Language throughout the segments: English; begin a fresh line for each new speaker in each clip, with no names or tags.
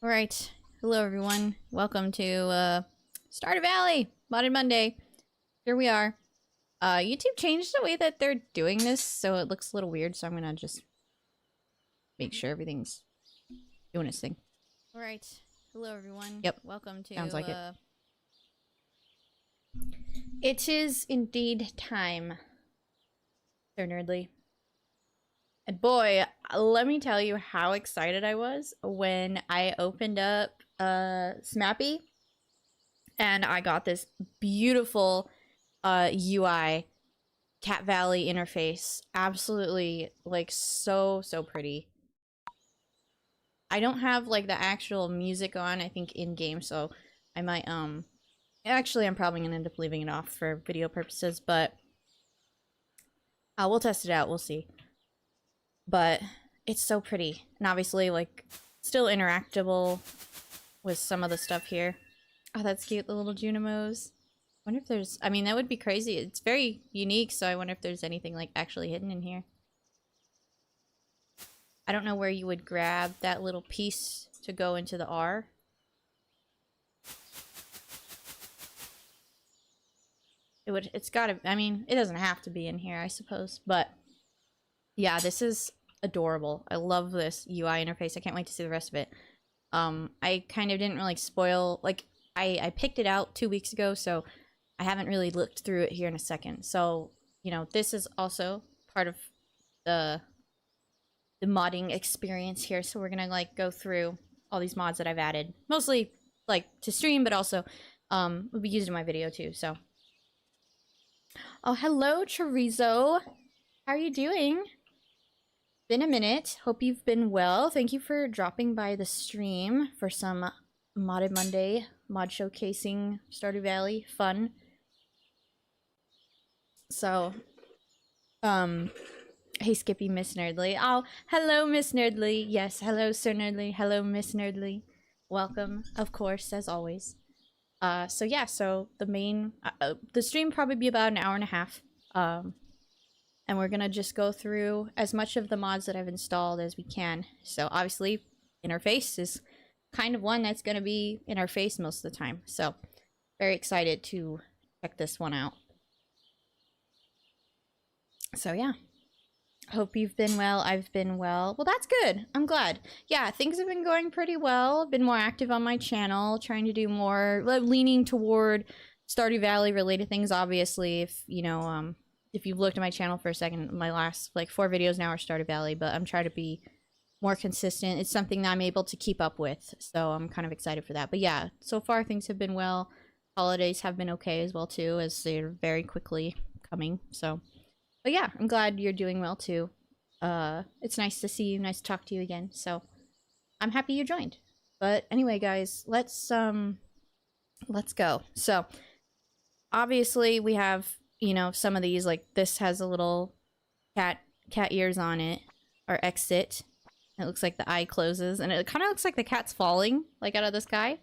Alright, hello everyone. Welcome to Stardew Valley Modded Monday. Here we are. YouTube changed the way that they're doing this, so it looks a little weird, so I'm gonna just make sure everything's doing its thing. Alright, hello everyone. Yep. Welcome to
Sounds like it.
It is indeed time. So nerdly. And boy, let me tell you how excited I was when I opened up Smappy and I got this beautiful UI Cat Valley interface. Absolutely, like, so pretty. I don't have like the actual music on, I think, in game, so I might actually I'm probably gonna end up leaving it off for video purposes, but we'll test it out, we'll see. But it's so pretty, and obviously, like, still interactable with some of the stuff here. Oh, that's cute, the little Junimos. I wonder if there's, I mean, that would be crazy. It's very unique, so I wonder if there's anything, like, actually hidden in here. I don't know where you would grab that little piece to go into the R. It's gotta, I mean, it doesn't have to be in here, I suppose, but yeah, this is adorable. I love this UI interface. I can't wait to see the rest of it. I kind of didn't really spoil, like, I picked it out 2 weeks ago, so I haven't really looked through it here in a second. So, you know, this is also part of the modding experience here. So we're gonna, like, go through all these mods that I've added. Mostly, like, to stream, but also, will be used in my video too, so. Oh, hello, Chorizo. How are you doing? Been a minute. Hope you've been well. Thank you for dropping by the stream for some Modded Monday mod showcasing Stardew Valley fun. So, hey Skippy, Miss Nerdly. Oh, hello, Miss Nerdly. Yes, hello, Sir Nerdly. Hello, Miss Nerdly. Welcome, of course, as always. So yeah, so the main, the stream probably be about an hour and a half. And we're gonna just go through as much of the mods that I've installed as we can. So obviously, interface is kind of one that's gonna be in our face most of the time. So very excited to check this one out. So yeah, hope you've been well. I've been well. Well, that's good. I'm glad. Yeah, things have been going pretty well. Been more active on my channel, trying to do more, leaning toward Stardew Valley related things. Obviously, if you know, if you've looked at my channel for a second, my last, like, 4 videos now are Stardew Valley, but I'm trying to be more consistent. It's something that I'm able to keep up with, so I'm kind of excited for that. But yeah, so far things have been well. Holidays have been okay as well, too, as they're very quickly coming, so. But yeah, I'm glad you're doing well, too. It's nice to see you, nice to talk to you again, so I'm happy you joined. But anyway, guys, let's go. So, obviously, we have, you know, some of these, like, this has a little cat ears on it, or exit. It looks like the eye closes, and it kind of looks like the cat's falling, like, out of the sky.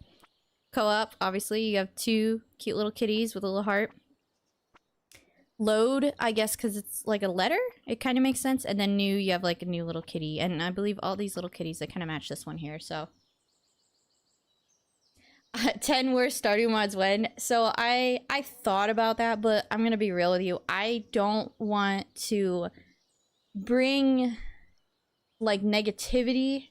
Co-op, obviously, you have 2 cute little kitties with a little heart. Load, I guess, because it's like a letter, it kind of makes sense. And then new, you have, like, a new little kitty, and I believe all these little kitties, they kind of match this one here, so. 10 worst Stardew mods when. So I thought about that, but I'm gonna be real with you. I don't want to bring, like, negativity,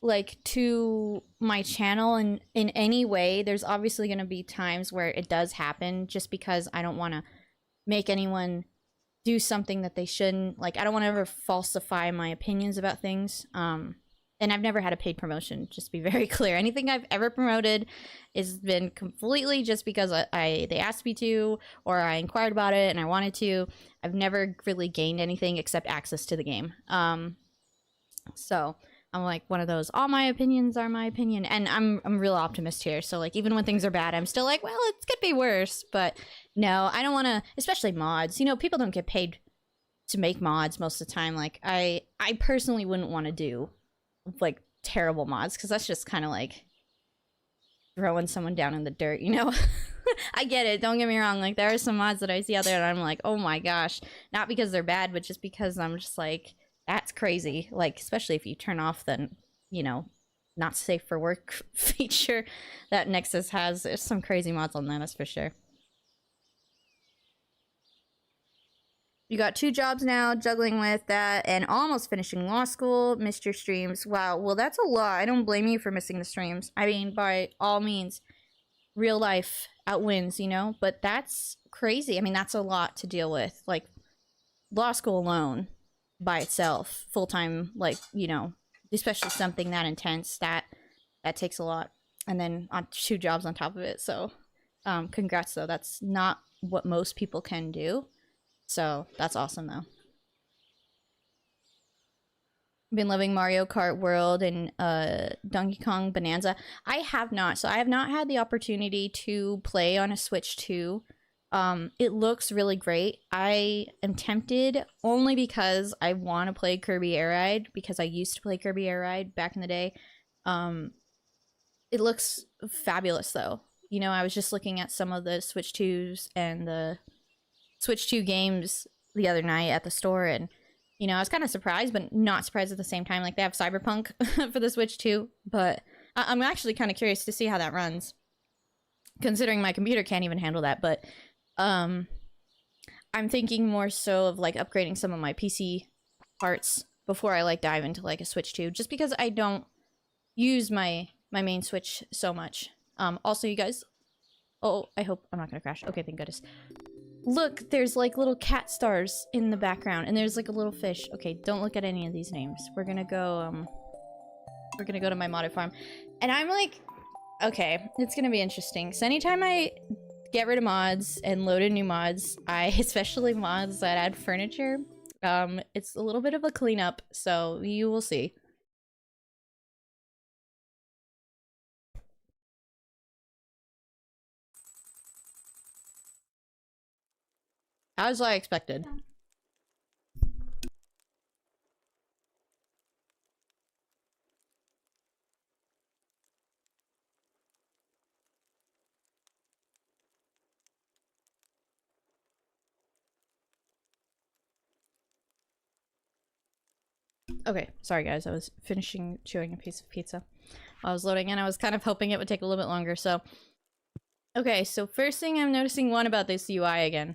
like, to my channel in any way. There's obviously gonna be times where it does happen, just because I don't want to make anyone do something that they shouldn't. Like, I don't want to ever falsify my opinions about things. And I've never had a paid promotion, just to be very clear. Anything I've ever promoted has been completely just because they asked me to, or I inquired about it and I wanted to. I've never really gained anything except access to the game. So I'm like one of those, all my opinions are my opinion. And I'm a real optimist here. So, like, even when things are bad, I'm still like, well, it could be worse. But no, I don't want to, especially mods. You know, people don't get paid to make mods most of the time. Like, I personally wouldn't want to do, like, terrible mods, because that's just kind of like throwing someone down in the dirt, you know? I get it, don't get me wrong, like, there are some mods that I see out there and I'm like, oh my gosh, not because they're bad, but just because I'm just like, that's crazy. Like, especially if you turn off the, you know, not safe for work feature that Nexus has. There's some crazy mods on that, that's for sure. You got 2 jobs now, juggling with that, and almost finishing law school. Missed your streams. Wow, well, that's a lot. I don't blame you for missing the streams. I mean, by all means, real life outwins, you know? But that's crazy. I mean, that's a lot to deal with. Like, law school alone, by itself, full-time, like, you know, especially something that intense, that takes a lot. And then on 2 jobs on top of it, so congrats, though. That's not what most people can do. So, that's awesome, though. Been loving Mario Kart World and Donkey Kong Bonanza. I have not. So, I have not had the opportunity to play on a Switch 2. It looks really great. I am tempted only because I want to play Kirby Air Ride, because I used to play Kirby Air Ride back in the day. It looks fabulous, though. You know, I was just looking at some of the Switch 2s and the Switch 2 games the other night at the store, and you know, I was kind of surprised, but not surprised at the same time. Like, they have Cyberpunk for the Switch 2, but I'm actually kind of curious to see how that runs, considering my computer can't even handle that. But I'm thinking more so of like upgrading some of my PC parts before I like dive into like a Switch 2, just because I don't use my main Switch so much. Also, you guys, oh, I hope I'm not gonna crash. Okay, thank goodness. Look, there's like little cat stars in the background, and there's like a little fish. Okay, don't look at any of these names. We're gonna go to my modded farm. And I'm like, okay, it's gonna be interesting. So anytime I get rid of mods and load in new mods, especially mods that add furniture, it's a little bit of a cleanup, so you will see. As I expected. Okay, sorry guys, I was finishing chewing a piece of pizza while I was loading in. I was kind of hoping it would take a little bit longer, so... Okay, so first thing I'm noticing about this UI again.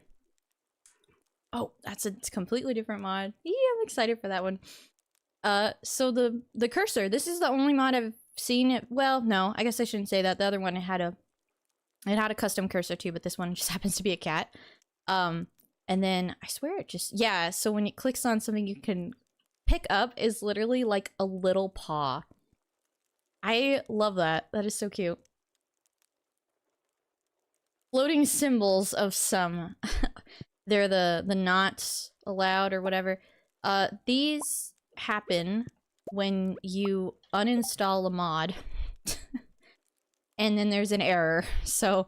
Oh, that's a completely different mod. Yeah, I'm excited for that one. So the cursor, this is the only mod I've seen it. Well, no, I guess I shouldn't say that. The other one, it had a custom cursor too, but this one just happens to be a cat. And then I swear it just, yeah, so when it clicks on something you can pick up is literally like a little paw. I love that. That is so cute. Floating symbols of some. They're the not allowed or whatever. These happen when you uninstall a mod. And then there's an error. So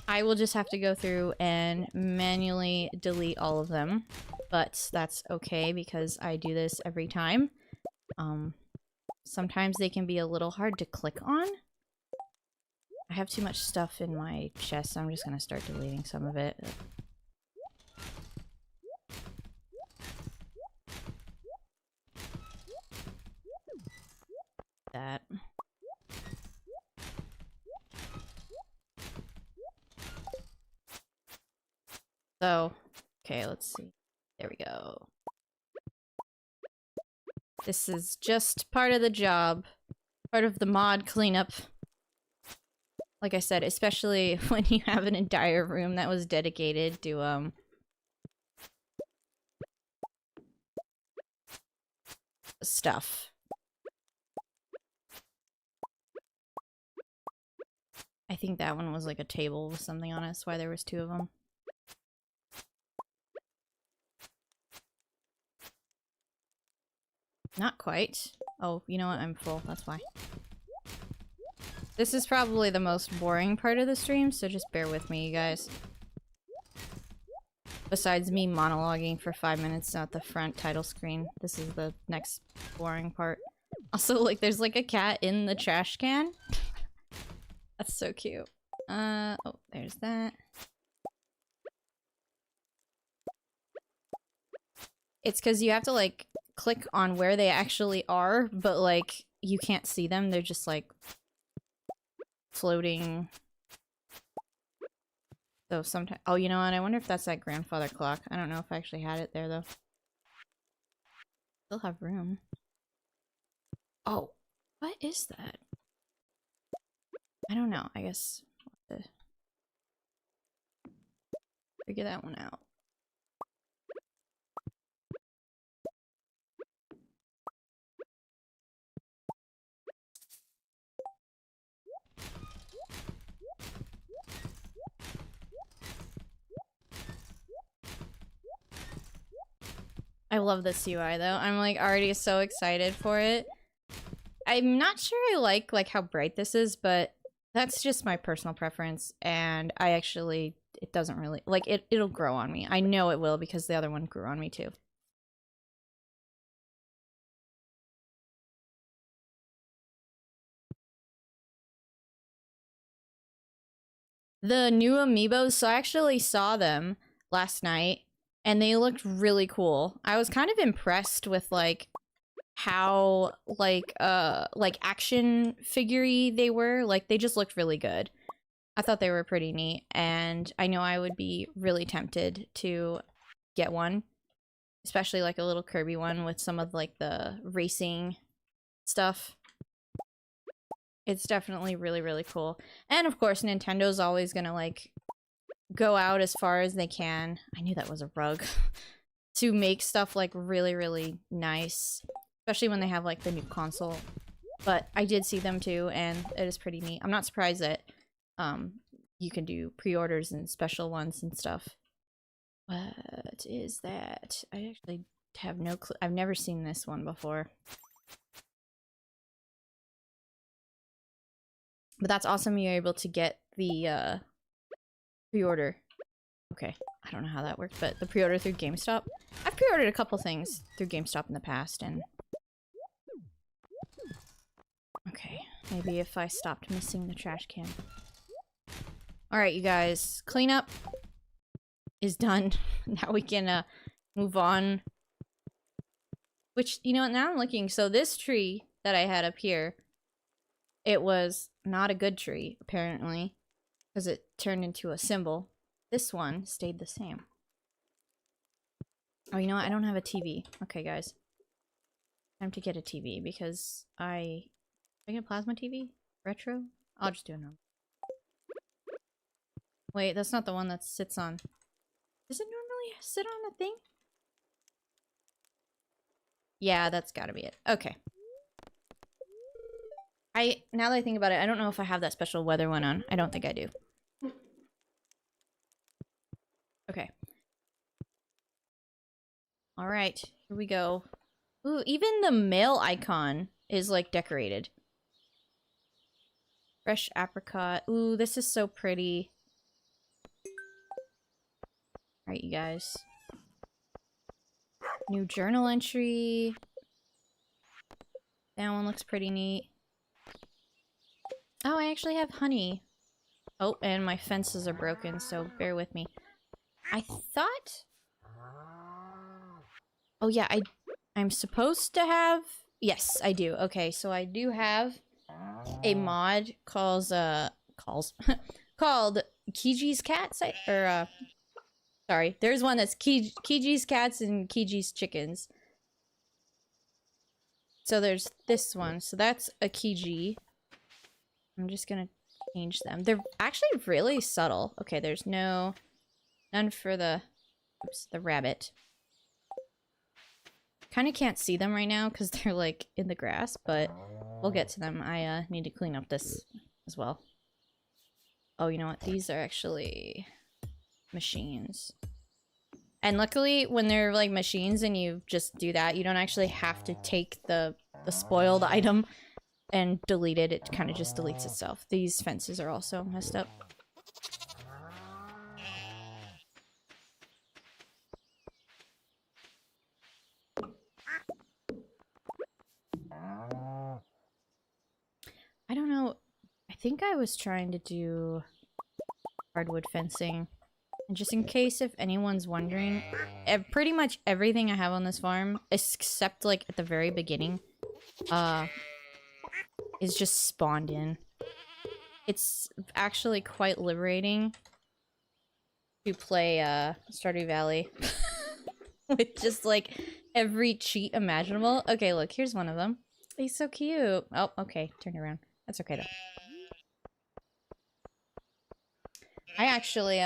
I will just have to go through and manually delete all of them. But that's okay because I do this every time. Sometimes they can be a little hard to click on. I have too much stuff in my chest, so I'm just gonna start deleting some of it. That. So, okay, let's see. There we go. This is just part of the job. Part of the mod cleanup. Like I said, especially when you have an entire room that was dedicated to, stuff. I think that one was like a table with something on it, that's why there was 2 of them. Not quite. Oh, you know what? I'm full, that's why. This is probably the most boring part of the stream, so just bear with me, you guys. Besides me monologuing for 5 minutes at the front title screen, this is the next boring part. Also, like, there's like a cat in the trash can. That's so cute. Oh, there's that. It's because you have to, like, click on where they actually are, but, like, you can't see them. They're just like floating. So sometimes, oh, you know what? I wonder if that's that grandfather clock. I don't know if I actually had it there though. Still have room. Oh, what is that? I don't know. I guess we'll have to figure that one out. I love this UI though. I'm like already so excited for it. I'm not sure I like how bright this is, but that's just my personal preference, and I actually, it doesn't really, like, it'll grow on me. I know it will because the other one grew on me too. The new amiibos, so I actually saw them last night, and they looked really cool. I was kind of impressed with, like, how, like action figure-y they were. Like, they just looked really good. I thought they were pretty neat, and I know I would be really tempted to get one. Especially, like, a little Kirby one with some of, like, the racing stuff. It's definitely really, really cool. And, of course, Nintendo's always gonna, like, go out as far as they can. I knew that was a rug. To make stuff, like, really, really nice. Especially when they have, like, the new console. But I did see them, too, and it is pretty neat. I'm not surprised that, you can do pre-orders and special ones and stuff. What is that? I actually have no clue. I've never seen this one before. But that's awesome you're able to get the, pre-order. Okay, I don't know how that works, but the pre-order through GameStop? I've pre-ordered a couple things through GameStop in the past, and... Okay, maybe if I stopped missing the trash can. Alright, you guys. Cleanup is done. Now we can, move on. Which, you know what, now I'm looking, so this tree that I had up here, it was not a good tree, apparently, because it turned into a symbol. This one stayed the same. Oh, you know what, I don't have a TV. Okay, guys. Time to get a TV, because I get a plasma TV? Retro? I'll just do a normal. Wait, that's not the one that sits on... Does it normally sit on a thing? Yeah, that's gotta be it. Okay. Now that I think about it, I don't know if I have that special weather one on. I don't think I do. Okay. Alright, here we go. Ooh, even the mail icon is, like, decorated. Fresh apricot. Ooh, this is so pretty. Alright, you guys. New journal entry. That one looks pretty neat. Oh, I actually have honey. Oh, and my fences are broken, so bear with me. I thought... Oh yeah, I'm supposed to have... Yes, I do. Okay, so I do have a mod called Kiji's Cats, sorry, there's one that's Kiji's Cats and Kiji's Chickens. So there's this one. So that's a Kiji. I'm just gonna change them. They're actually really subtle. Okay, there's none for the rabbit. Kind of can't see them right now because they're like in the grass, but we'll get to them. I need to clean up this as well. Oh, you know what? These are actually machines. And luckily, when they're like machines and you just do that, you don't actually have to take the spoiled item and delete it. It kind of just deletes itself. These fences are also messed up. I don't know. I think I was trying to do hardwood fencing. And just in case if anyone's wondering, pretty much everything I have on this farm, except like at the very beginning, is just spawned in. It's actually quite liberating to play Stardew Valley with just like every cheat imaginable. Okay, look, here's one of them. He's so cute. Oh, okay, turn it around. That's okay though. I actually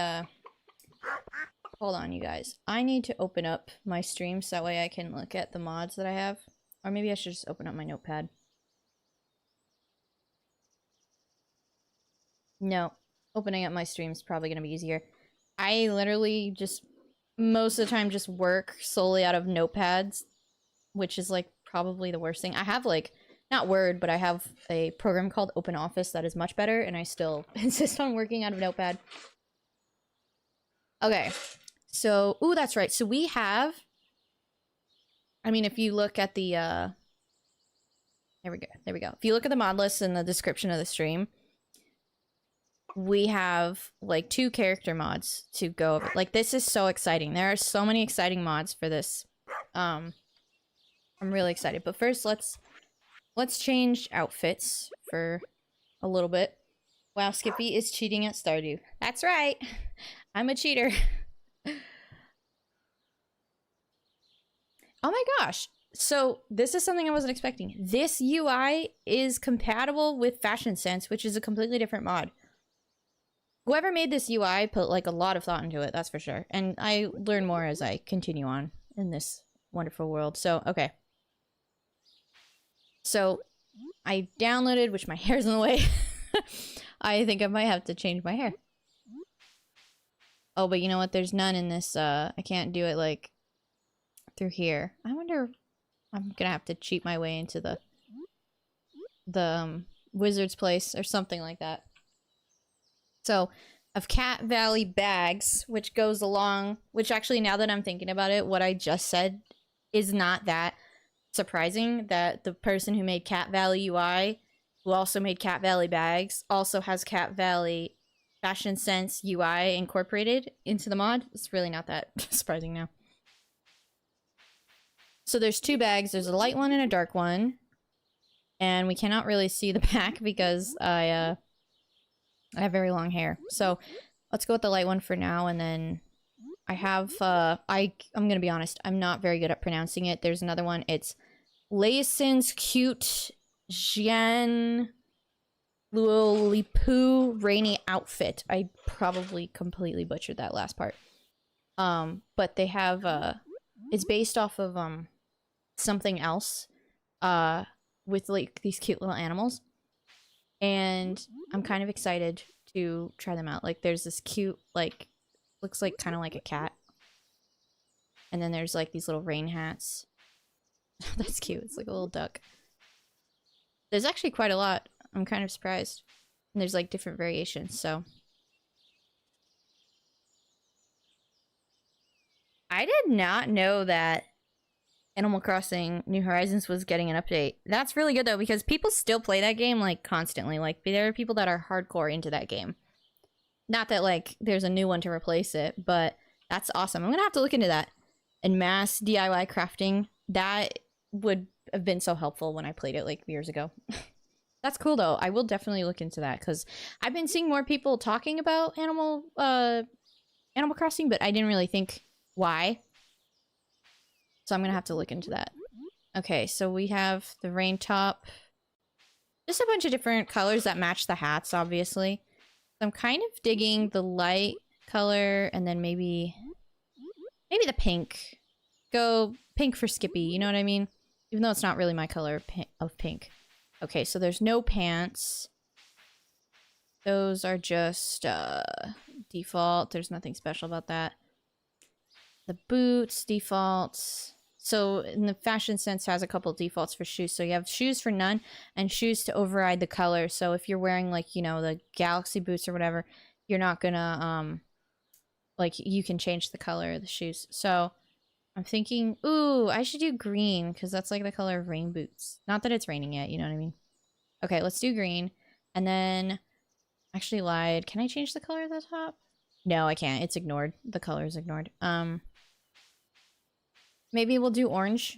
hold on, you guys. I need to open up my stream so that way I can look at the mods that I have. Or maybe I should just open up my notepad. No, opening up my stream is probably gonna be easier. I literally just, most of the time, just work solely out of notepads, which is like probably the worst thing. I have like, not Word, but I have a program called Open Office that is much better, and I still insist on working out of Notepad. Okay, so, ooh, that's right. So we have, I mean, if you look at the, there we go, there we go. If you look at the mod list in the description of the stream, we have like 2 character mods to go over. Like, this is so exciting. There are so many exciting mods for this. I'm really excited. But first, let's change outfits for a little bit. Wow, Skippy is cheating at Stardew. That's right. I'm a cheater. Oh my gosh. So this is something I wasn't expecting. This UI is compatible with Fashion Sense, which is a completely different mod. Whoever made this UI put like a lot of thought into it, that's for sure. And I learn more as I continue on in this wonderful world. So, okay. So, I downloaded, which my hair's in the way. I think I might have to change my hair. Oh, but you know what? There's none in this, I can't do it, like, through here. I wonder, I'm gonna have to cheat my way into the wizard's place or something like that. So, of Cat Valley bags, which goes along, which actually, now that I'm thinking about it, what I just said is not that surprising, that the person who made Cat Valley UI, who also made Cat Valley bags, also has Cat Valley Fashion Sense UI incorporated into the mod. It's really not that surprising now. So there's 2 bags. There's a light one and a dark one. And we cannot really see the back because I have very long hair. So let's go with the light one for now, and then I have, I'm gonna be honest, I'm not very good at pronouncing it. There's another one. It's Layicn's cute Xianluolipu rainy outfit. I probably completely butchered that last part. But they have, it's based off of, something else, with, like, these cute little animals. And I'm kind of excited to try them out. Like, there's this cute, like, looks like kind of like a cat. And then there's, like, these little rain hats. That's cute. It's like a little duck. There's actually quite a lot. I'm kind of surprised. And there's, like, different variations, so. I did not know that Animal Crossing New Horizons was getting an update. That's really good, though, because people still play that game, like, constantly. Like, there are people that are hardcore into that game. Not that, like, there's a new one to replace it, but that's awesome. I'm gonna have to look into that. And mass DIY crafting, that would have been so helpful when I played it, like, years ago. That's cool, though. I will definitely look into that, because I've been seeing more people talking about Animal Crossing, but I didn't really think why. So I'm gonna have to look into that. Okay, so we have the rain top. Just a bunch of different colors that match the hats, obviously. So I'm kind of digging the light color, and then maybe the pink. Go pink for Skippy, you know what I mean? Even though it's not really my color of pink. Okay, so there's no pants. Those are just default. There's nothing special about that. The boots, defaults. So in the Fashion Sense has a couple defaults for shoes. So you have shoes for none and shoes to override the color. So if you're wearing, like, you know, the Galaxy boots or whatever, you're not gonna, like, you can change the color of the shoes. So I'm thinking, ooh, I should do green because that's like the color of rain boots. Not that it's raining yet, you know what I mean? Okay, let's do green. And then, actually lied. Can I change the color of the top? No, I can't. It's ignored. The color is ignored. Maybe we'll do orange.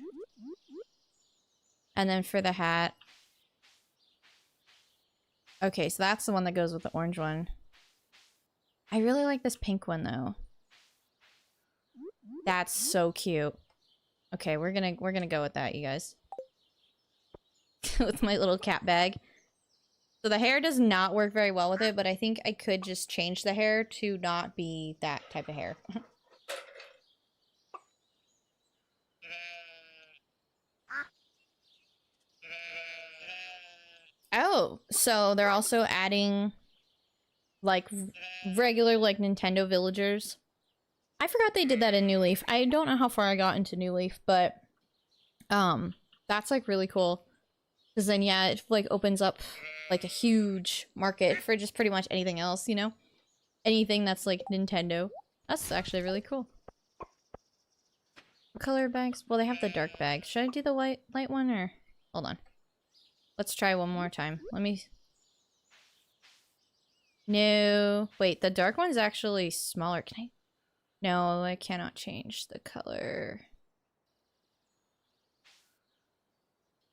And then for the hat, Okay, so that's the one that goes with the orange one. I really like this pink one though. That's so cute. Okay, we're gonna go with that, you guys. With my little cat bag. So the hair does not work very well with it, but I think I could just change the hair to not be that type of hair. Oh, so they're also adding like regular like Nintendo villagers. I forgot they did that in New Leaf. I don't know how far I got into New Leaf, but that's like really cool. Because then yeah, it like opens up like a huge market for just pretty much anything else, you know? Anything that's like Nintendo. That's actually really cool. What color bags? Well, they have the dark bag. Should I do the light one or hold on. Let's try one more time. Let me... No. Wait, the dark one's actually smaller. Can I... No, I cannot change the color.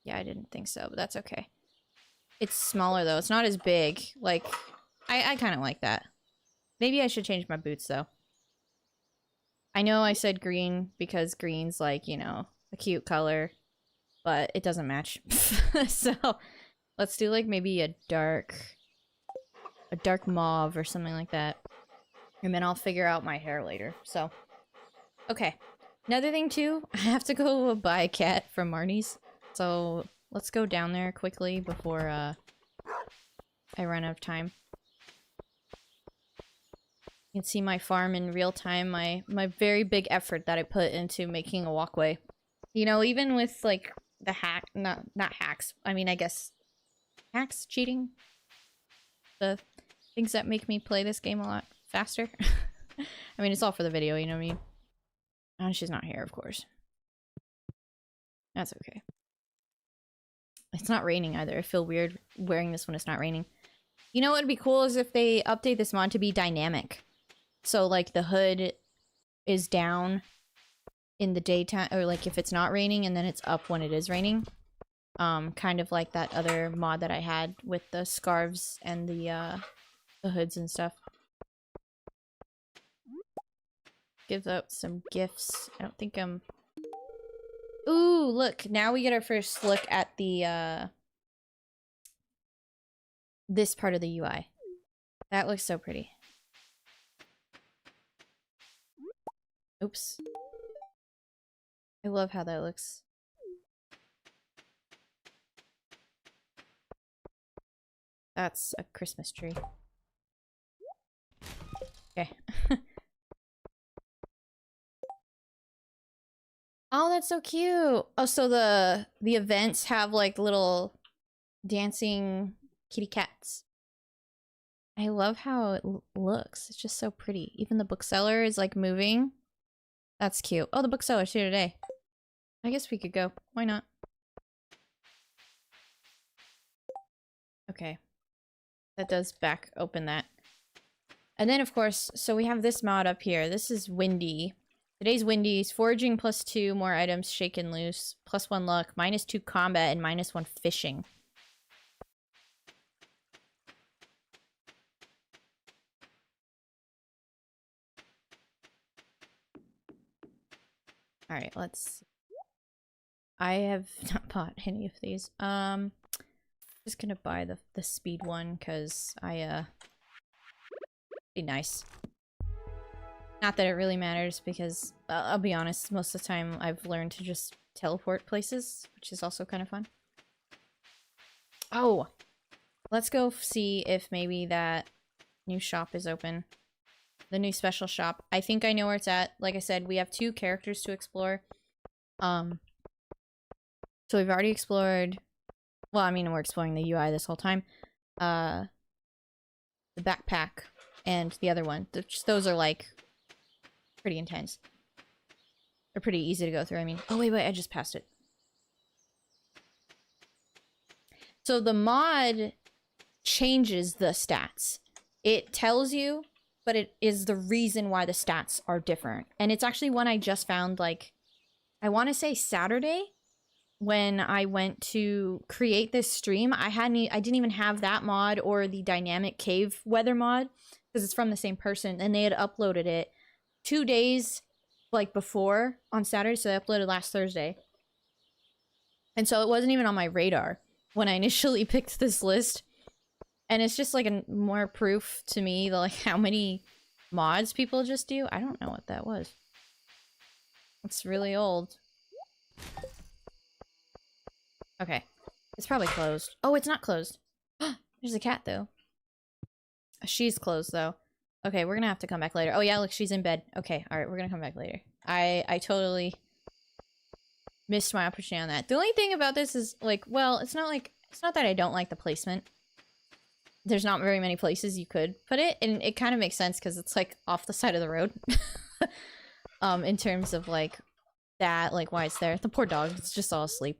Yeah, I didn't think so, but that's okay. It's smaller though. It's not as big. Like, I kind of like that. Maybe I should change my boots though. I know I said green because green's like, you know, a cute color, but it doesn't match. So let's do like maybe a dark mauve or something like that. And then I'll figure out my hair later. So, okay. Another thing too, I have to go buy a cat from Marnie's. So let's go down there quickly before I run out of time. You can see my farm in real time, my very big effort that I put into making a walkway. You know, even with like the not hacks. I mean, I guess hacks, cheating. The things that make me play this game a lot faster. I mean, it's all for the video, you know what I mean? And she's not here, of course. That's okay. It's not raining either. I feel weird wearing this when it's not raining. You know what would be cool is if they update this mod to be dynamic. So, like, the hood is down in the daytime, or, like, if it's not raining, and then it's up when it is raining. Kind of like that other mod that I had with the scarves and the hoods and stuff. Gives out some gifts. I don't think I'm... Ooh, look! Now we get our first look at the, this part of the UI. That looks so pretty. Oops. I love how that looks. That's a Christmas tree. Okay. Oh, that's so cute! Oh, so the events have, like, little dancing kitty cats. I love how it looks. It's just so pretty. Even the bookseller is, like, moving. That's cute. Oh, the bookseller's here today. I guess we could go. Why not? Okay. That does back open that. And then, of course, so we have this mod up here. This is Windy. Today's Windy's foraging +2, more items, shake and loose, +1 luck, -2 combat, and -1 fishing. Alright, let's... I have not bought any of these. Just gonna buy the speed one, because be nice. Not that it really matters, because I'll be honest, most of the time I've learned to just teleport places, which is also kind of fun. Oh! Let's go see if maybe that new shop is open. The new special shop. I think I know where it's at. Like I said, we have 2 characters to explore. So we've already explored... Well, I mean, we're exploring the UI this whole time. The backpack and the other one. Those are, like, pretty intense. They're pretty easy to go through, I mean. Oh, wait, I just passed it. So the mod changes the stats. It tells you, but it is the reason why the stats are different. And it's actually one I just found, like, I want to say Saturday? when I went to create this stream, I didn't even have that mod or the dynamic cave weather mod because it's from the same person, and they had uploaded it 2 days like before on Saturday, so they uploaded last Thursday. And so it wasn't even on my radar when I initially picked this list. And it's just like a more proof to me that like how many mods people just do. I don't know what that was. It's really old. Okay. It's probably closed. Oh, it's not closed. There's a cat though. She's closed though. Okay, we're gonna have to come back later. Oh yeah, look, she's in bed. Okay, alright, we're gonna come back later. I totally missed my opportunity on that. The only thing about this is like, well, it's not that I don't like the placement. There's not very many places you could put it, and it kind of makes sense because it's like off the side of the road. In terms of like that, like why it's there. The poor dog, it's just all asleep.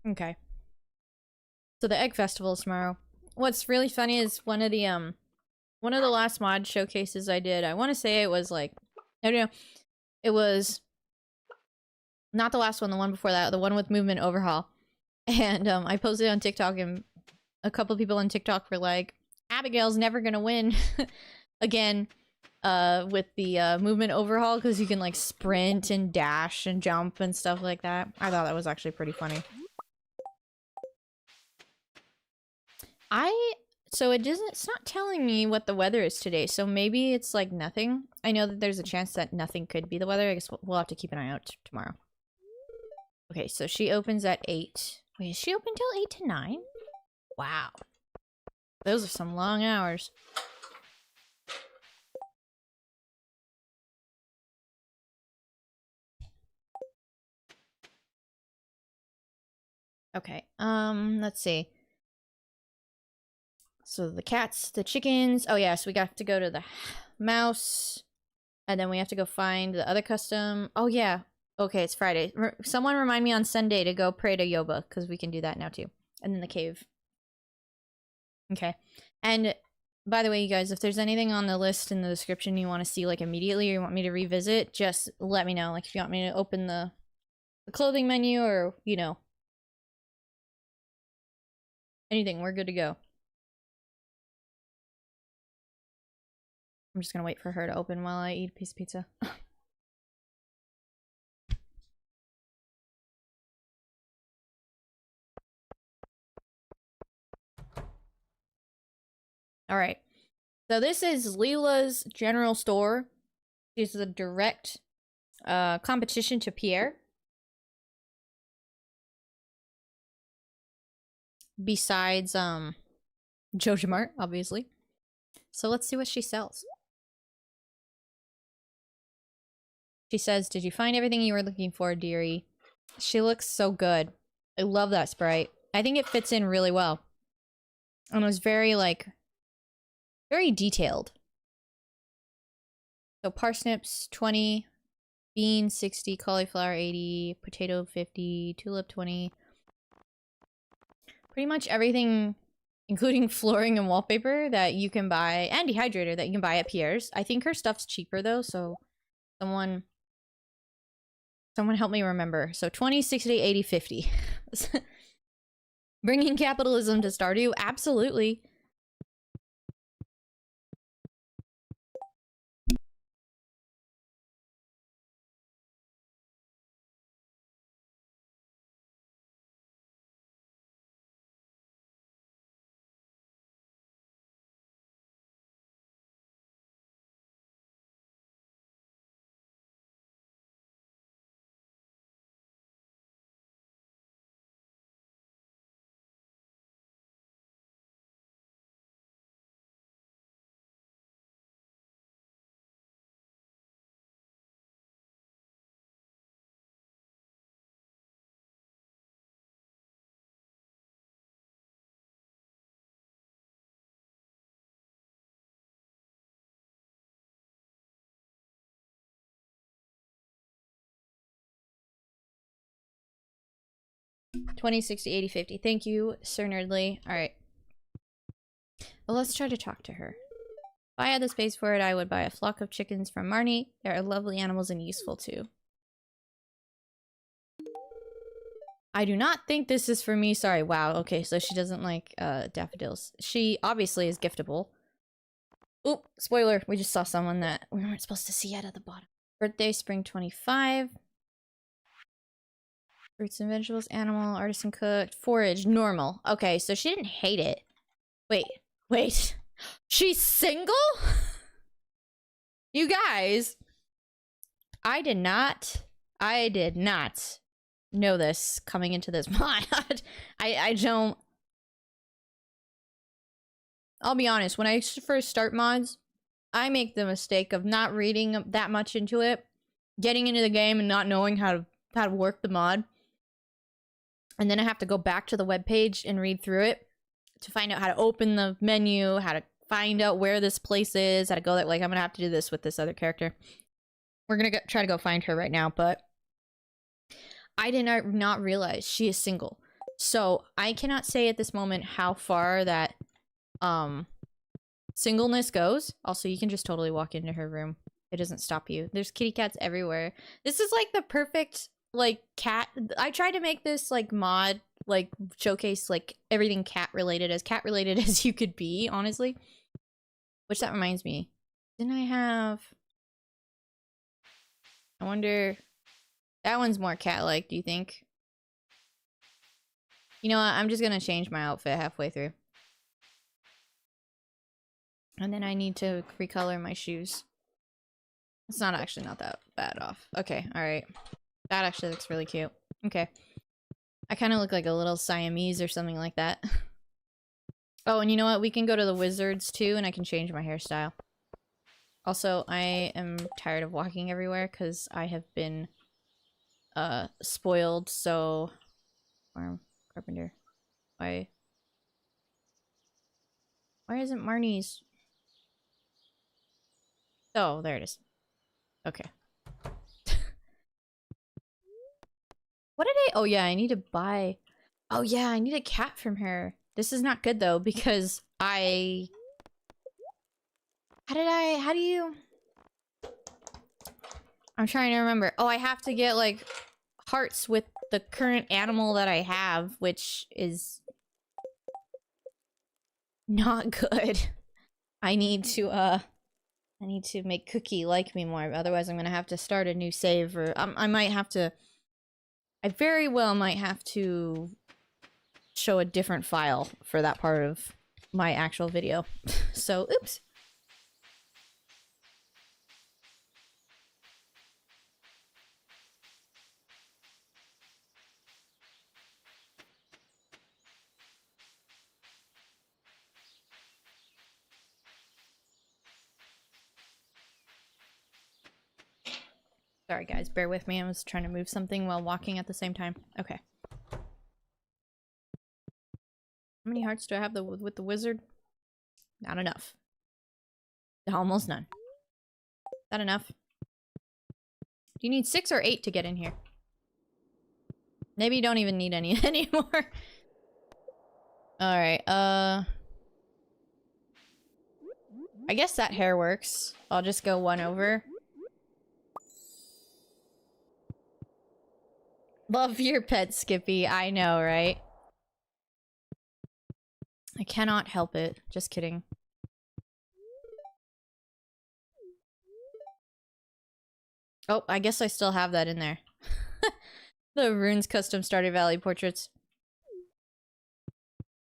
Okay. So the egg festival is tomorrow. What's really funny is one of the last mod showcases I did, I want to say it was like, I don't know, it was not the last one, the one before that, the one with movement overhaul. And I posted on TikTok, and a couple people on TikTok were like, Abigail's never gonna win again with the movement overhaul because you can like sprint and dash and jump and stuff like that. I thought that was actually pretty funny. So it's not telling me what the weather is today, so maybe it's like nothing. I know that there's a chance that nothing could be the weather. I guess we'll have to keep an eye out tomorrow. Okay, so she opens at 8. Wait, is she open till 8 to 9? Wow. Those are some long hours. Okay, let's see. So the cats, the chickens. Oh yeah, so we got to go to the mouse. And then we have to go find the other custom. Oh yeah. Okay, it's Friday. Someone remind me on Sunday to go pray to Yoba, because we can do that now too. And then the cave. Okay. And by the way, you guys, if there's anything on the list in the description you want to see like immediately or you want me to revisit, just let me know. Like if you want me to open the clothing menu or, you know, anything, we're good to go. I'm just gonna wait for her to open while I eat a piece of pizza. Alright. So this is Leela's general store. This is a direct competition to Pierre. Besides Joja Mart, obviously. So let's see what she sells. She says, "Did you find everything you were looking for, dearie?" She looks so good. I love that sprite. I think it fits in really well. And it was very, like, very detailed. So parsnips, 20. Beans, 60. Cauliflower, 80. Potato, 50. Tulip, 20. Pretty much everything, including flooring and wallpaper that you can buy, and dehydrator that you can buy at Pierre's. I think her stuff's cheaper, though, so someone help me remember. So 20, 60, 80, 50. Bringing capitalism to Stardew? Absolutely. 20, 60, 80, 50. Thank you, Sir Nerdly. Alright. Well, let's try to talk to her. If I had the space for it, I would buy a flock of chickens from Marnie. They are lovely animals and useful too. I do not think this is for me. Sorry. Wow. Okay, so she doesn't like daffodils. She obviously is giftable. Oop, spoiler. We just saw someone that we weren't supposed to see yet at the bottom. Birthday, spring 25. Fruits and vegetables, animal, artisan cooked, forage, normal. Okay, so she didn't hate it. Wait. She's single? You guys. I did not know this coming into this mod. I don't... I'll be honest, when I first start mods, I make the mistake of not reading that much into it, getting into the game and not knowing how to work the mod. And then I have to go back to the webpage and read through it to find out how to open the menu, how to find out where this place is, how to go there. Like, I'm gonna have to do this with this other character. We're gonna try to go find her right now, but I did not realize she is single. So I cannot say at this moment how far that singleness goes. Also, you can just totally walk into her room. It doesn't stop you. There's kitty cats everywhere. This is like the perfect like cat. I tried to make this like mod like showcase like everything cat related as you could be, honestly. Which that reminds me. Didn't I have... I wonder... That one's more cat-like, do you think? You know what? I'm just gonna change my outfit halfway through. And then I need to recolor my shoes. It's not actually not that bad off. Okay, alright. That actually looks really cute. Okay. I kind of look like a little Siamese or something like that. Oh, and you know what? We can go to the wizards too, and I can change my hairstyle. Also, I am tired of walking everywhere because I have been spoiled, so... Farm carpenter. Why isn't Marnie's? Oh, there it is. Okay. What did I... Oh yeah, I need to buy... Oh yeah, I need a cat from her. This is not good though, because I... How do you... I'm trying to remember. Oh, I have to get like hearts with the current animal that I have, which is not good. I need to make Cookie like me more, otherwise I'm gonna have to start a new save, or I might have to... I very well might have to show a different file for that part of my actual video. So, oops. Sorry guys, bear with me. I was trying to move something while walking at the same time. Okay. How many hearts do I have with the wizard? Not enough. Almost none. Is that enough? Do you need 6 or 8 to get in here? Maybe you don't even need any anymore. Alright, I guess that hair works. I'll just go 1 over. Love your pet, Skippy. I know, right? I cannot help it. Just kidding. Oh, I guess I still have that in there. The Runes custom Stardew Valley portraits.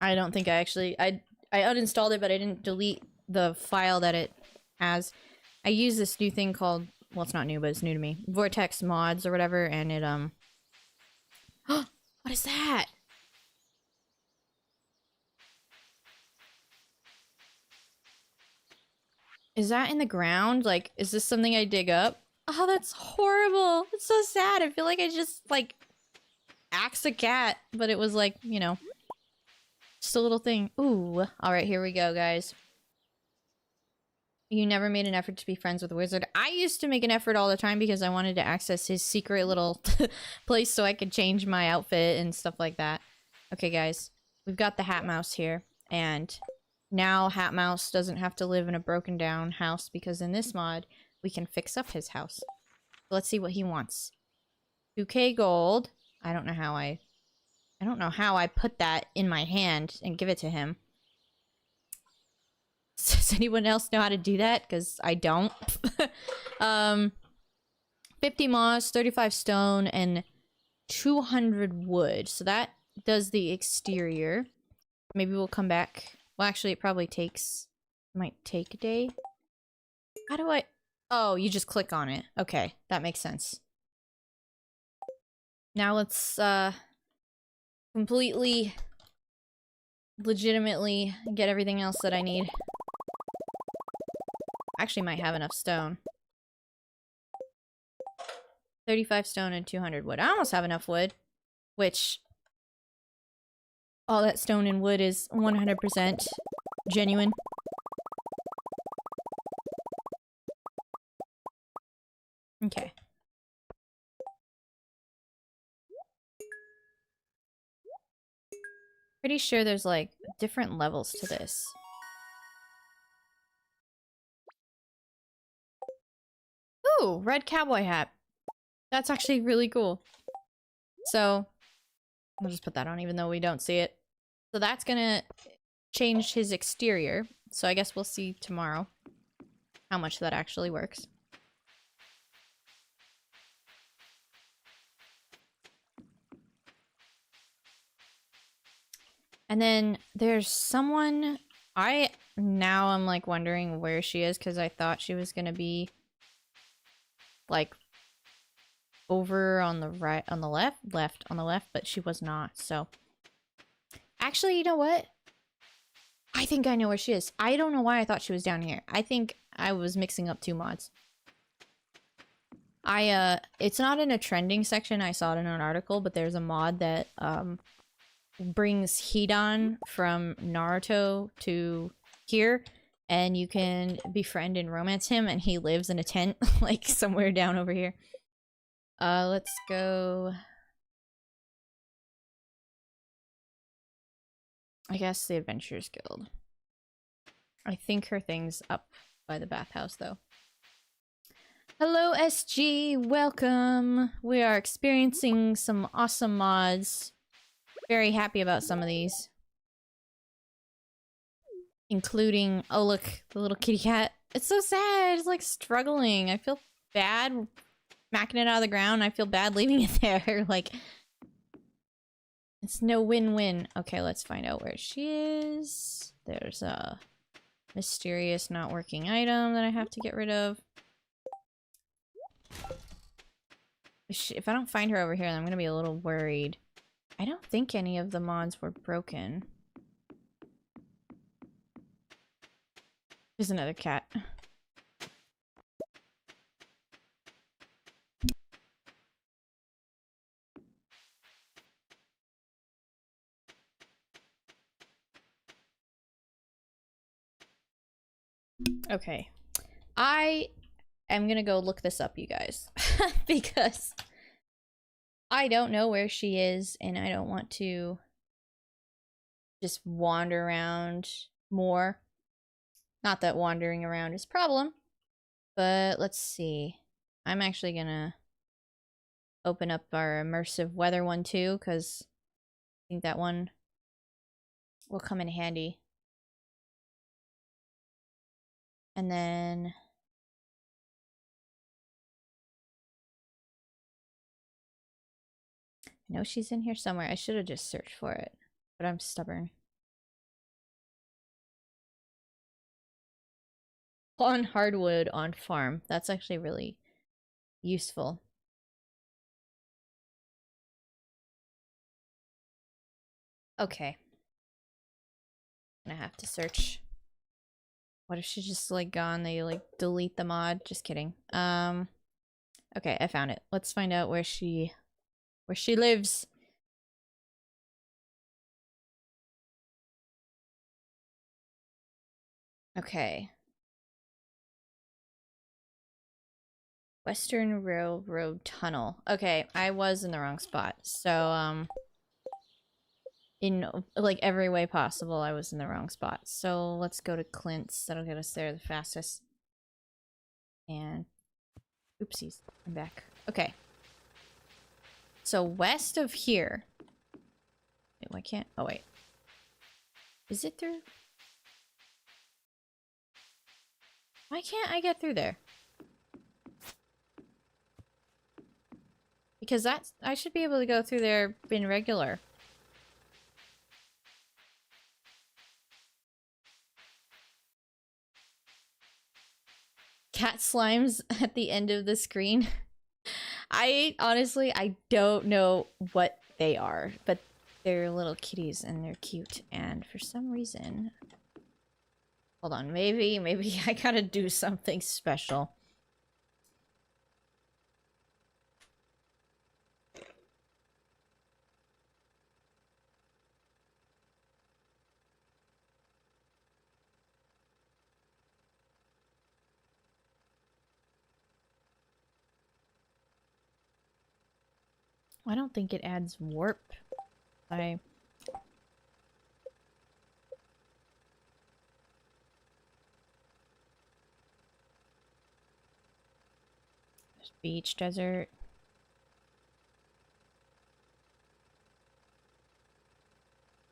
I don't think I actually... I uninstalled it, but I didn't delete the file that it has. I use this new thing called... Well, it's not new, but it's new to me. Vortex Mods or whatever, and it, What is that? Is that in the ground? Like, is this something I dig up? Oh, that's horrible. It's so sad. I feel like I just, like, axed a cat, but it was like, you know, just a little thing. Ooh. Alright, here we go, guys. You never made an effort to be friends with a wizard. I used to make an effort all the time because I wanted to access his secret little place so I could change my outfit and stuff like that. Okay, guys. We've got the Hat Mouse here. And now Hat Mouse doesn't have to live in a broken down house because in this mod, we can fix up his house. So let's see what he wants. 2k gold. I don't know how I put that in my hand and give it to him. Does anyone else know how to do that? Because I don't. 50 moss, 35 stone, and 200 wood. So that does the exterior. Maybe we'll come back. Well, actually, it probably might take a day. How do I... Oh, you just click on it. Okay, that makes sense. Now let's, completely, legitimately get everything else that I need. Actually might have enough stone. 35 stone and 200 wood. I almost have enough wood. Which... all that stone and wood is 100% genuine. Okay. Pretty sure there's, like, different levels to this. Ooh, red cowboy hat. That's actually really cool. So, I'll just put that on even though we don't see it. So that's gonna change his exterior. So I guess we'll see tomorrow how much that actually works. And then there's someone... Now I'm like wondering where she is because I thought she was gonna be like over on the right, on the left, on the left, but she was not, so. Actually, you know what? I think I know where she is. I don't know why I thought she was down here. I think I was mixing up two mods. It's not in a trending section, I saw it in an article, but there's a mod that, brings Hidan from Naruto to here, and you can befriend and romance him, and he lives in a tent, like, somewhere down over here. Let's go... I guess the Adventurers Guild. I think her thing's up by the bathhouse, though. Hello, SG! Welcome! We are experiencing some awesome mods. Very happy about some of these. Including... Oh, look! The little kitty cat. It's so sad! It's, like, struggling. I feel bad smacking it out of the ground. I feel bad leaving it there. Like... It's no win-win. Okay, let's find out where she is. There's a mysterious not working item that I have to get rid of. If I don't find her over here, then I'm gonna be a little worried. I don't think any of the mods were broken. There's another cat. Okay. I am gonna go look this up, you guys. Because I don't know where she is, and I don't want to just wander around more. Not that wandering around is a problem, but let's see. I'm actually gonna open up our immersive weather one too, because I think that one will come in handy. And then... I know she's in here somewhere. I should have just searched for it, but I'm stubborn. On hardwood on farm. That's actually really useful. Okay. I'm gonna have to search. What if she's just like gone? They like delete the mod? Just kidding. Okay, I found it. Let's find out where she lives. Okay. Western Railroad Tunnel. Okay, I was in the wrong spot. So, in, like, every way possible, I was in the wrong spot. So, let's go to Clint's. That'll get us there the fastest. And... oopsies. I'm back. Okay. So, west of here... wait, why can't... oh, wait. Is it through? Why can't I get through there? Because that's... I should be able to go through there in regular. Cat slimes at the end of the screen. Honestly, I don't know what they are, but they're little kitties and they're cute. And for some reason... hold on, maybe I gotta do something special. I don't think it adds warp. There's beach, desert.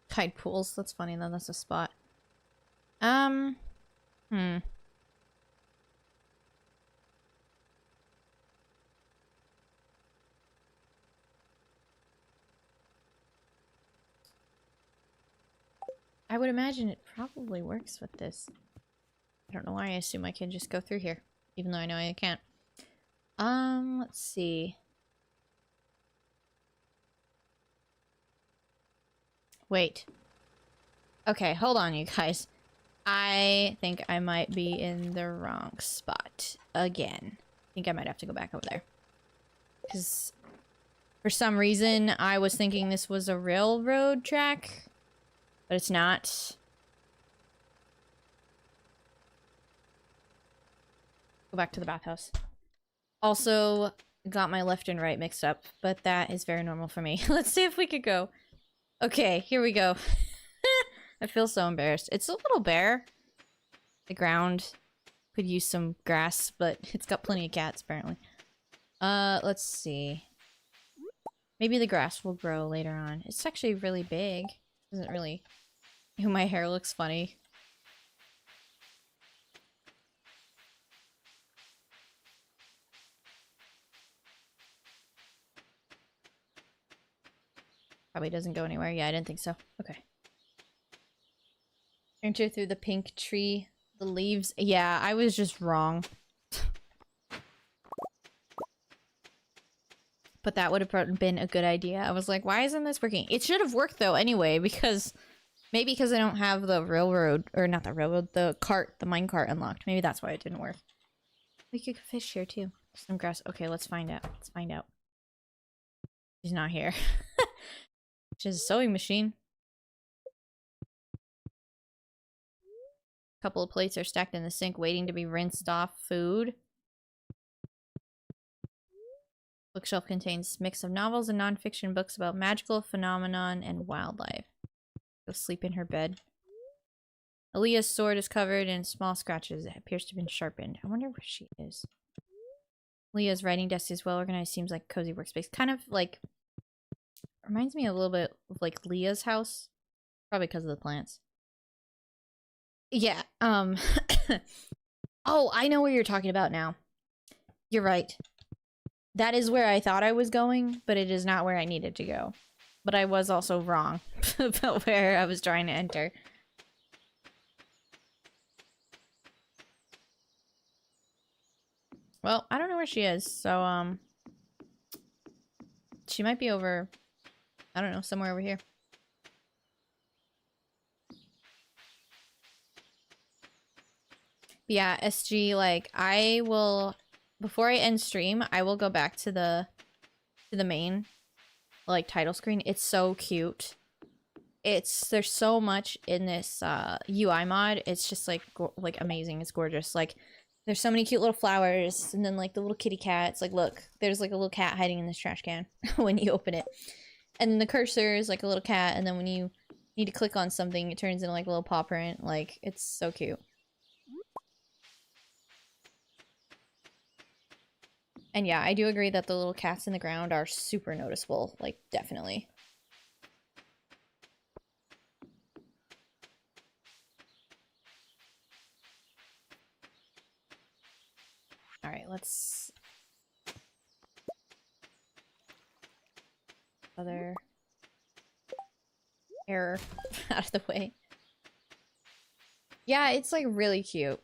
Tide pools. That's funny though. That's a spot. I would imagine it probably works with this. I don't know why I assume I can just go through here, even though I know I can't. Let's see. Wait. Okay, hold on, you guys. I think I might be in the wrong spot again. I think I might have to go back over there. Because for some reason, I was thinking this was a railroad track, but it's not. Go back to the bathhouse. Also, got my left and right mixed up, but that is very normal for me. Let's see if we could go. Okay, here we go. I feel so embarrassed. It's a little bare. The ground could use some grass, but it's got plenty of cats, apparently. Let's see. Maybe the grass will grow later on. It's actually really big. Doesn't really... my hair looks funny. Probably doesn't go anywhere. Yeah, I didn't think so. Okay. Enter through the pink tree. The leaves. Yeah, I was just wrong. But that would have been a good idea. I was like, why isn't this working? It should have worked though anyway, because... maybe because I don't have the railroad, or not the railroad, the cart, the minecart unlocked. Maybe that's why it didn't work. We could fish here too. Some grass. Okay, let's find out. Let's find out. She's not here. She's a sewing machine. A couple of plates are stacked in the sink waiting to be rinsed off. Food. Bookshelf contains a mix of novels and non-fiction books about magical phenomenon and wildlife. Go sleep in her bed. Aliyah's sword is covered in small scratches. It appears to have been sharpened. I wonder where she is. Leah's writing desk is well organized. Seems like a cozy workspace. Kind of like... reminds me a little bit of like Leah's house. Probably because of the plants. Yeah, oh, I know where you're talking about now. You're right. That is where I thought I was going, but it is not where I needed to go. But I was also wrong about where I was trying to enter. Well, I don't know where she is, so, she might be over, I don't know, somewhere over here. But yeah, SG, like, I will, before I end stream, I will go back to the main, like, title screen. It's so cute. There's so much in this, UI mod. It's just, like, amazing. It's gorgeous. Like, There's so many cute little flowers, and then like the little kitty cats. Like, look, there's like a little cat hiding in this trash can when you open it. And then the cursor is like a little cat, and then when you need to click on something, it turns into like a little paw print. Like, it's so cute. And yeah, I do agree that the little cats in the ground are super noticeable. Like, definitely. Alright, let's... Other... error out of the way. Yeah, it's like really cute.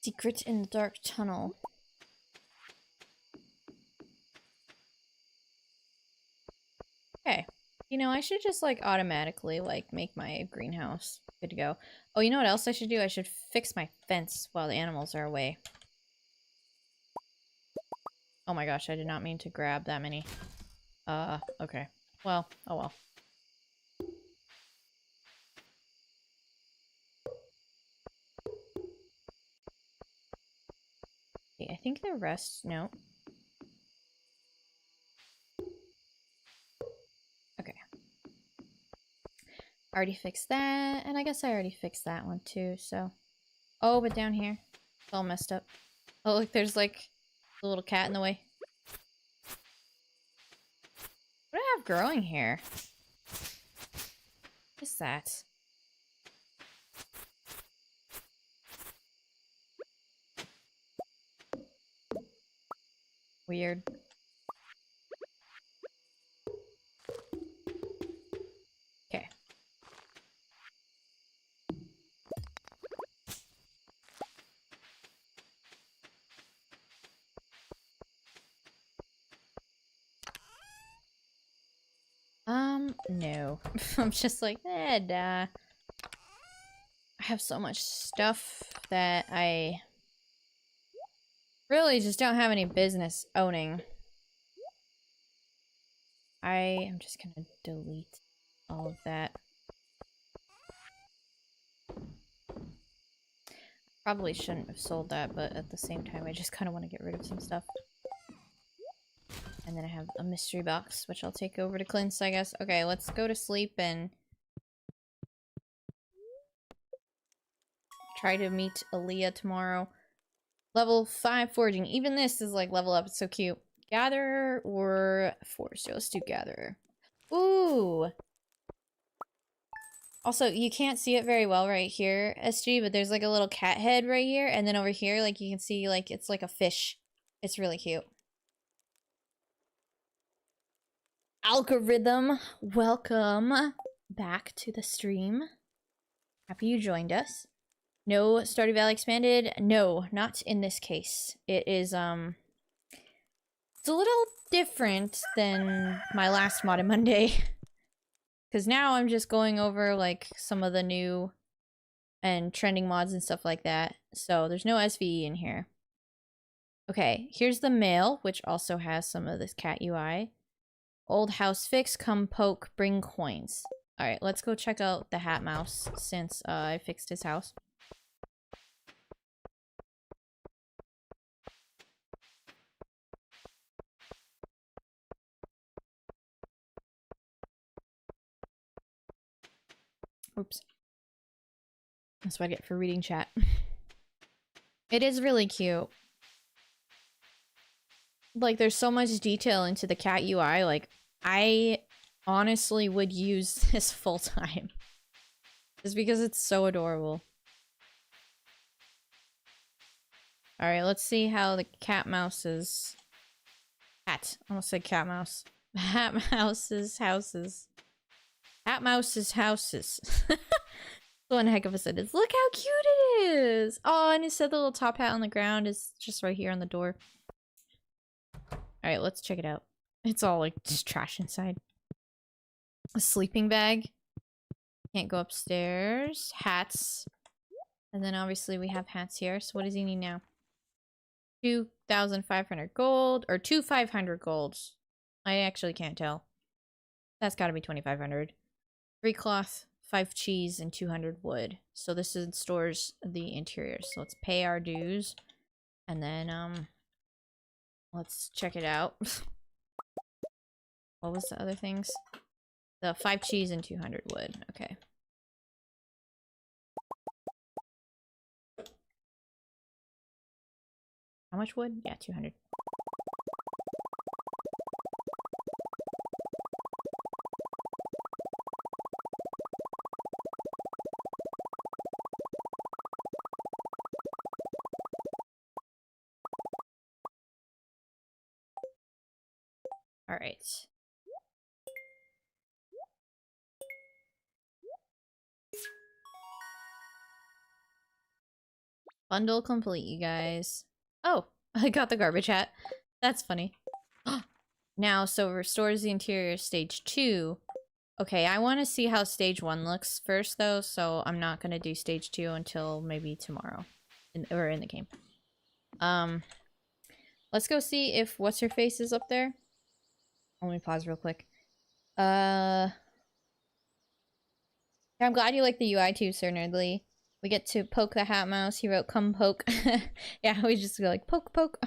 Secret in the dark tunnel. Okay. You know, I should just like automatically like make my greenhouse good to go. Oh, you know what else I should do? I should fix my fence while the animals are away. Oh my gosh, I did not mean to grab that many. Okay. Well, oh well. Okay, I think the rest, no. Okay. Already fixed that, and I guess I already fixed that one too, so. Oh, but down here, it's all messed up. Oh, look, there's like a little cat in the way. What do I have growing here? What is that? Weird. Okay. No. I'm just like, I have so much stuff that I really just don't have any business owning. I am just gonna delete all of that. Probably shouldn't have sold that, but at the same time, I just kind of want to get rid of some stuff. And then I have a mystery box, which I'll take over to Clint's, I guess. Okay, let's go to sleep and try to meet Aliyah tomorrow. Level 5 foraging. Even this is like level up. It's so cute. Gather or forester? Let's do gather. Ooh! Also, you can't see it very well right here, SG, but there's like a little cat head right here, and then over here, like, you can see, like, it's like a fish. It's really cute. Algorithm, welcome back to the stream. Happy you joined us. No Stardew Valley Expanded? No, not in this case. It is, it's a little different than my last Mod on Monday. Because now I'm just going over, like, some of the new and trending mods and stuff like that. So there's no SVE in here. Okay, here's the mail, which also has some of this cat UI. Old house fix, come poke, bring coins. Alright, let's go check out the Hat Mouse since I fixed his house. Oops. That's what I get for reading chat. It is really cute. Like, there's so much detail into the cat UI. Like, I honestly would use this full time. Just because it's so adorable. Alright, let's see how the cat mouse's... Cat. I almost said cat mouse. Hat mouse's houses. Hat mouse's houses. One heck of a sentence. Look how cute it is! Oh, and it said the little top hat on the ground is just right here on the door. Alright, let's check it out. It's all like just trash inside. A sleeping bag. Can't go upstairs. Hats. And then obviously we have hats here. So what does he need now? 2,500 gold or 2,500 golds. I actually can't tell. That's got to be 2,500. 3 cloth, 5 cheese, and 200 wood. So this stores the interior. So let's pay our dues. And then, let's check it out. What was the other things? The 5 cheese and 200 wood. Okay. How much wood? Yeah, 200. All right. Bundle complete, you guys. Oh, I got the garbage hat. That's funny. Now, so restores the interior stage 2. Okay, I want to see how stage 1 looks first, though, so I'm not going to do stage 2 until maybe tomorrow. Or in the game. Let's go see if What's-Her-Face is up there. Let me pause real quick. I'm glad you like the UI too, Sir Nerdly. We get to poke the hat mouse. He wrote, come poke. Yeah, we just go like, poke, poke.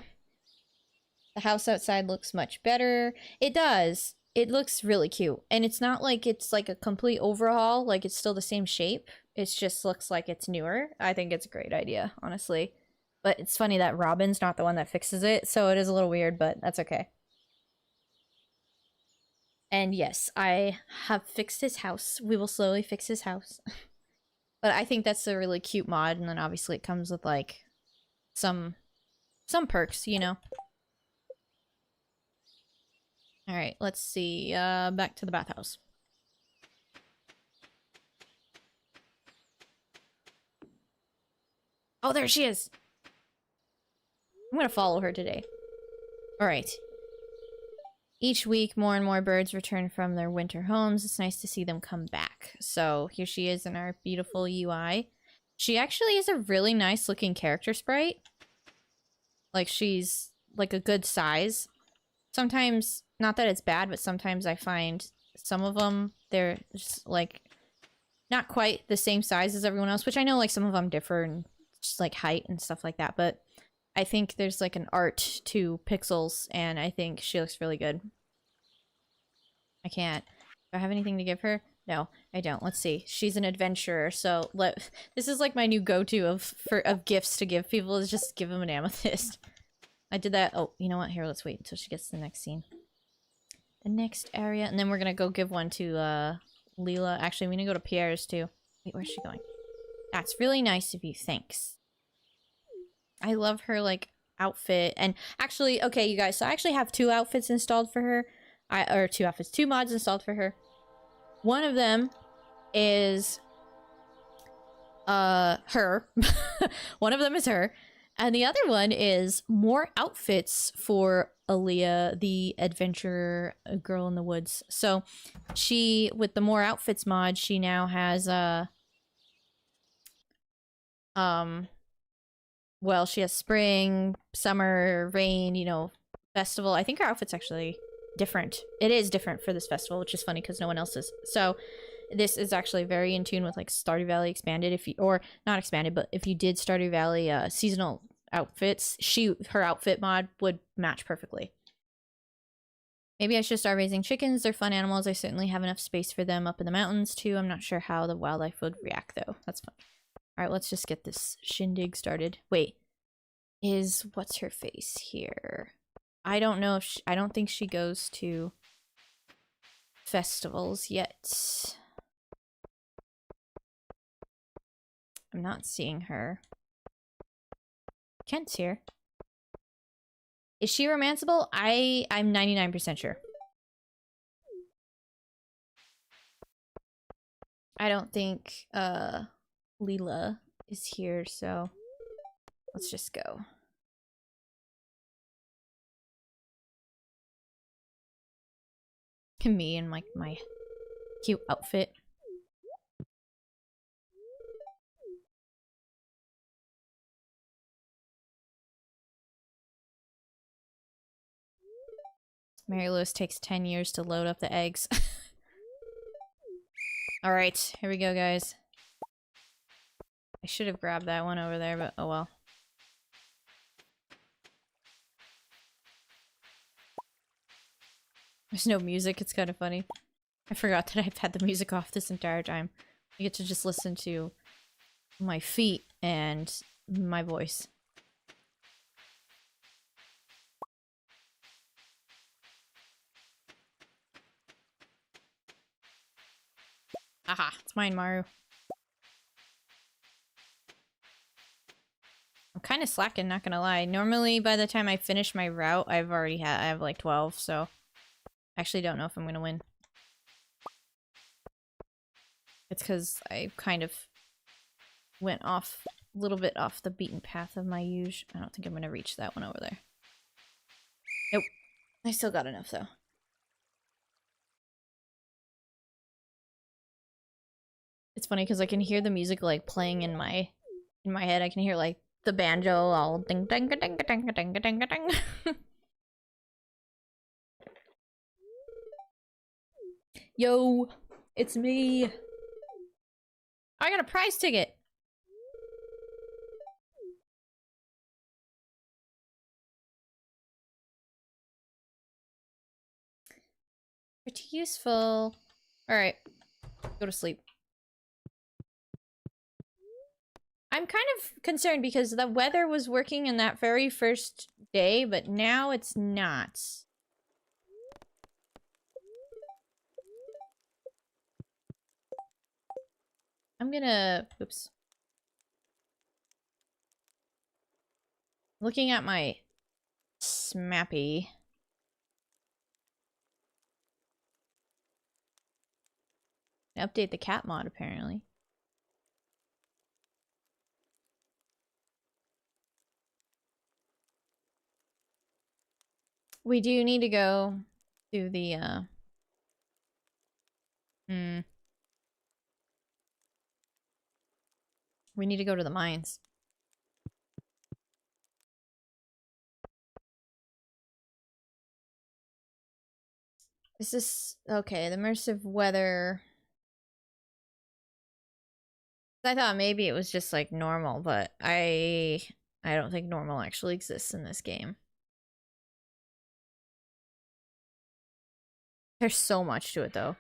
The house outside looks much better. It does. It looks really cute. And it's not like it's like a complete overhaul. Like, it's still the same shape. It just looks like it's newer. I think it's a great idea, honestly. But it's funny that Robin's not the one that fixes it, so it is a little weird, but that's okay. And yes, I have fixed his house. We will slowly fix his house. But I think that's a really cute mod, and then obviously it comes with, like, some perks, you know? Alright, let's see. Back to the bathhouse. Oh, there she is! I'm gonna follow her today. Alright. Each week, more and more birds return from their winter homes. It's nice to see them come back. So, here she is in our beautiful UI. She actually is a really nice looking character sprite. Like, she's, like, a good size. Sometimes, not that it's bad, but sometimes I find some of them, they're just, like, not quite the same size as everyone else, which I know, like, some of them differ in just, like, height and stuff like that, but I think there's, like, an art to pixels, and I think she looks really good. I can't. Do I have anything to give her? No, I don't. Let's see. She's an adventurer, so this is, like, my new go-to of gifts to give people, is just give them an amethyst. I did that. Oh, you know what? Here, let's wait until she gets to the next scene. The next area, and then we're gonna go give one to, Leela. Actually, we're gonna go to Pierre's, too. Wait, where's she going? That's really nice of you, thanks. I love her, like, outfit. And actually, okay, you guys, so I actually have 2 outfits installed for her. Or 2 outfits, 2 mods installed for her. One of them is, her. One of them is her. And the other one is more outfits for Aliyah, the adventurer girl in the woods. So she, with the more outfits mod, she now has, well, she has spring, summer, rain, you know, festival. I think her outfit's actually different. It is different for this festival, which is funny because no one else is. So this is actually very in tune with, like, Stardew Valley Expanded, if you, or not expanded, but if you did Stardew Valley seasonal outfits, her outfit mod would match perfectly. Maybe I should start raising chickens. They're fun animals. I certainly have enough space for them up in the mountains too. I'm not sure how the wildlife would react though. That's fun. All right, let's just get this shindig started. Wait, is What's-Her-Face here? I don't know if I don't think she goes to festivals yet. I'm not seeing her. Kent's here. Is she romanceable? I'm 99% sure. I don't think Leela is here, so let's just go. Me and like my cute outfit. Mary Lewis takes 10 years to load up the eggs. Alright, here we go, guys. I should have grabbed that one over there, but oh well. There's no music, it's kind of funny. I forgot that I've had the music off this entire time. You get to just listen to my feet and my voice. Aha, it's mine, Maru. I'm kind of slacking, not gonna lie. Normally, by the time I finish my route, I have like 12, so... I actually don't know if I'm gonna win. It's because I kind of went off a little bit off the beaten path of my usual. I don't think I'm gonna reach that one over there. Nope. I still got enough though. It's funny because I can hear the music like playing in my head. I can hear like the banjo all ding ding ding ding ding ding ding ding. Yo, it's me. I got a prize ticket. Pretty useful. Alright. Go to sleep. I'm kind of concerned because the weather was working in that very first day, but now it's not. I'm gonna... Oops. Looking at my Smappy. Update the cat mod, apparently. We do need to go to the, We need to go to the mines. Is this... Okay, the immersive weather... I thought maybe it was just like normal, but I don't think normal actually exists in this game. There's so much to it though.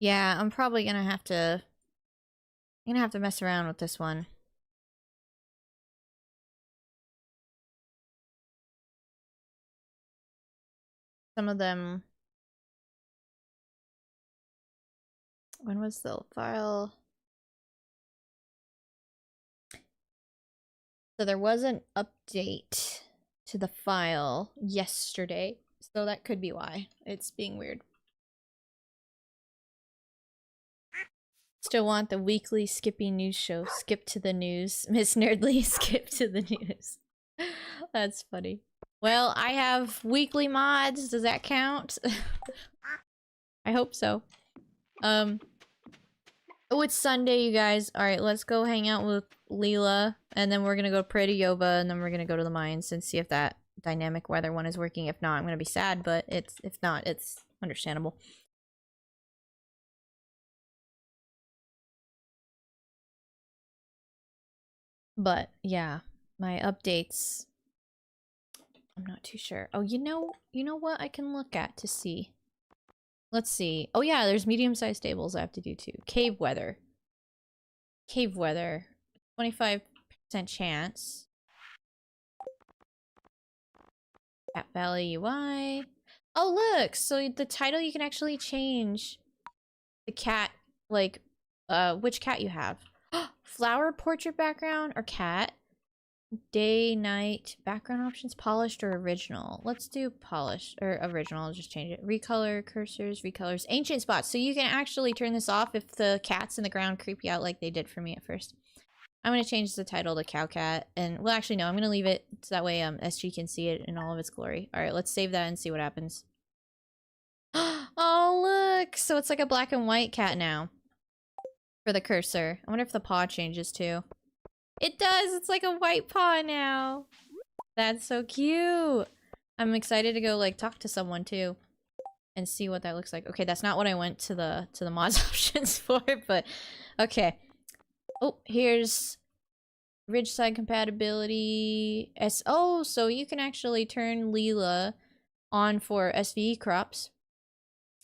Yeah, I'm probably gonna have to mess around with this one. Some of them... When was the file? So there was an update to the file yesterday, so that could be why it's being weird. Still want the weekly Skippy news show. Skip to the news. Miss Nerdly, skip to the news. That's funny. Well, I have weekly mods. Does that count? I hope so. Oh, it's Sunday, you guys. Alright, let's go hang out with Leela, and then we're gonna go pray to Yoba, and then we're gonna go to the mines and see if that dynamic weather one is working. If not, I'm gonna be sad, but if not, it's understandable. But yeah, my updates, I'm not too sure. Oh, you know what I can look at to see. Let's see. Oh yeah, there's medium-sized tables I have to do too. Cave weather. Cave weather. 25% chance. Cat Valley UI. Oh look! So the title you can actually change the cat, like, which cat you have. Flower portrait background or cat? Day, night, background options, polished or original? Let's do polished or original. I'll just change it. Recolor, cursors, recolors, ancient spots. So you can actually turn this off if the cats in the ground creep you out like they did for me at first. I'm going to change the title to Cow Cat. And, well, actually, no, I'm going to leave it so that way SG can see it in all of its glory. All right, let's save that and see what happens. Oh, look! So it's like a black and white cat now for the cursor. I wonder if the paw changes too. It does! It's like a white paw now! That's so cute! I'm excited to go, like, talk to someone too and see what that looks like. Okay, that's not what I went to the mods options for, but okay. Oh, here's Ridgeside compatibility. Oh, so you can actually turn Leela on for SVE crops.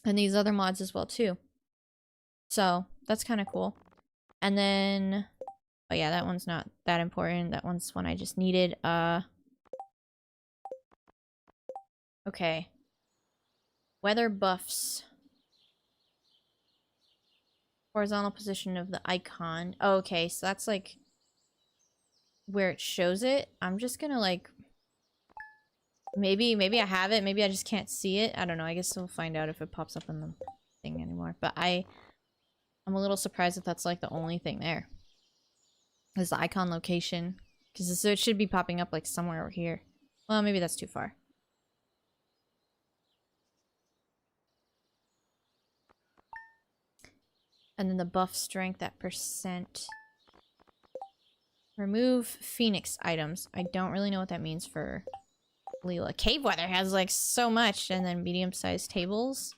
And these other mods as well, too. So, that's kind of cool. And then... oh yeah, that one's not that important. That one's one I just needed. Okay. Weather buffs. Horizontal position of the icon. Oh, okay, so that's like... where it shows it. I'm just gonna like... maybe I have it, maybe I just can't see it. I don't know, I guess we'll find out if it pops up in the thing anymore. But I'm a little surprised that that's like the only thing there. Is the icon location. Because it should be popping up like somewhere over here. Well, maybe that's too far. And then the buff strength at percent. Remove Phoenix items. I don't really know what that means for Leela. Cave weather has like so much, and then medium-sized tables.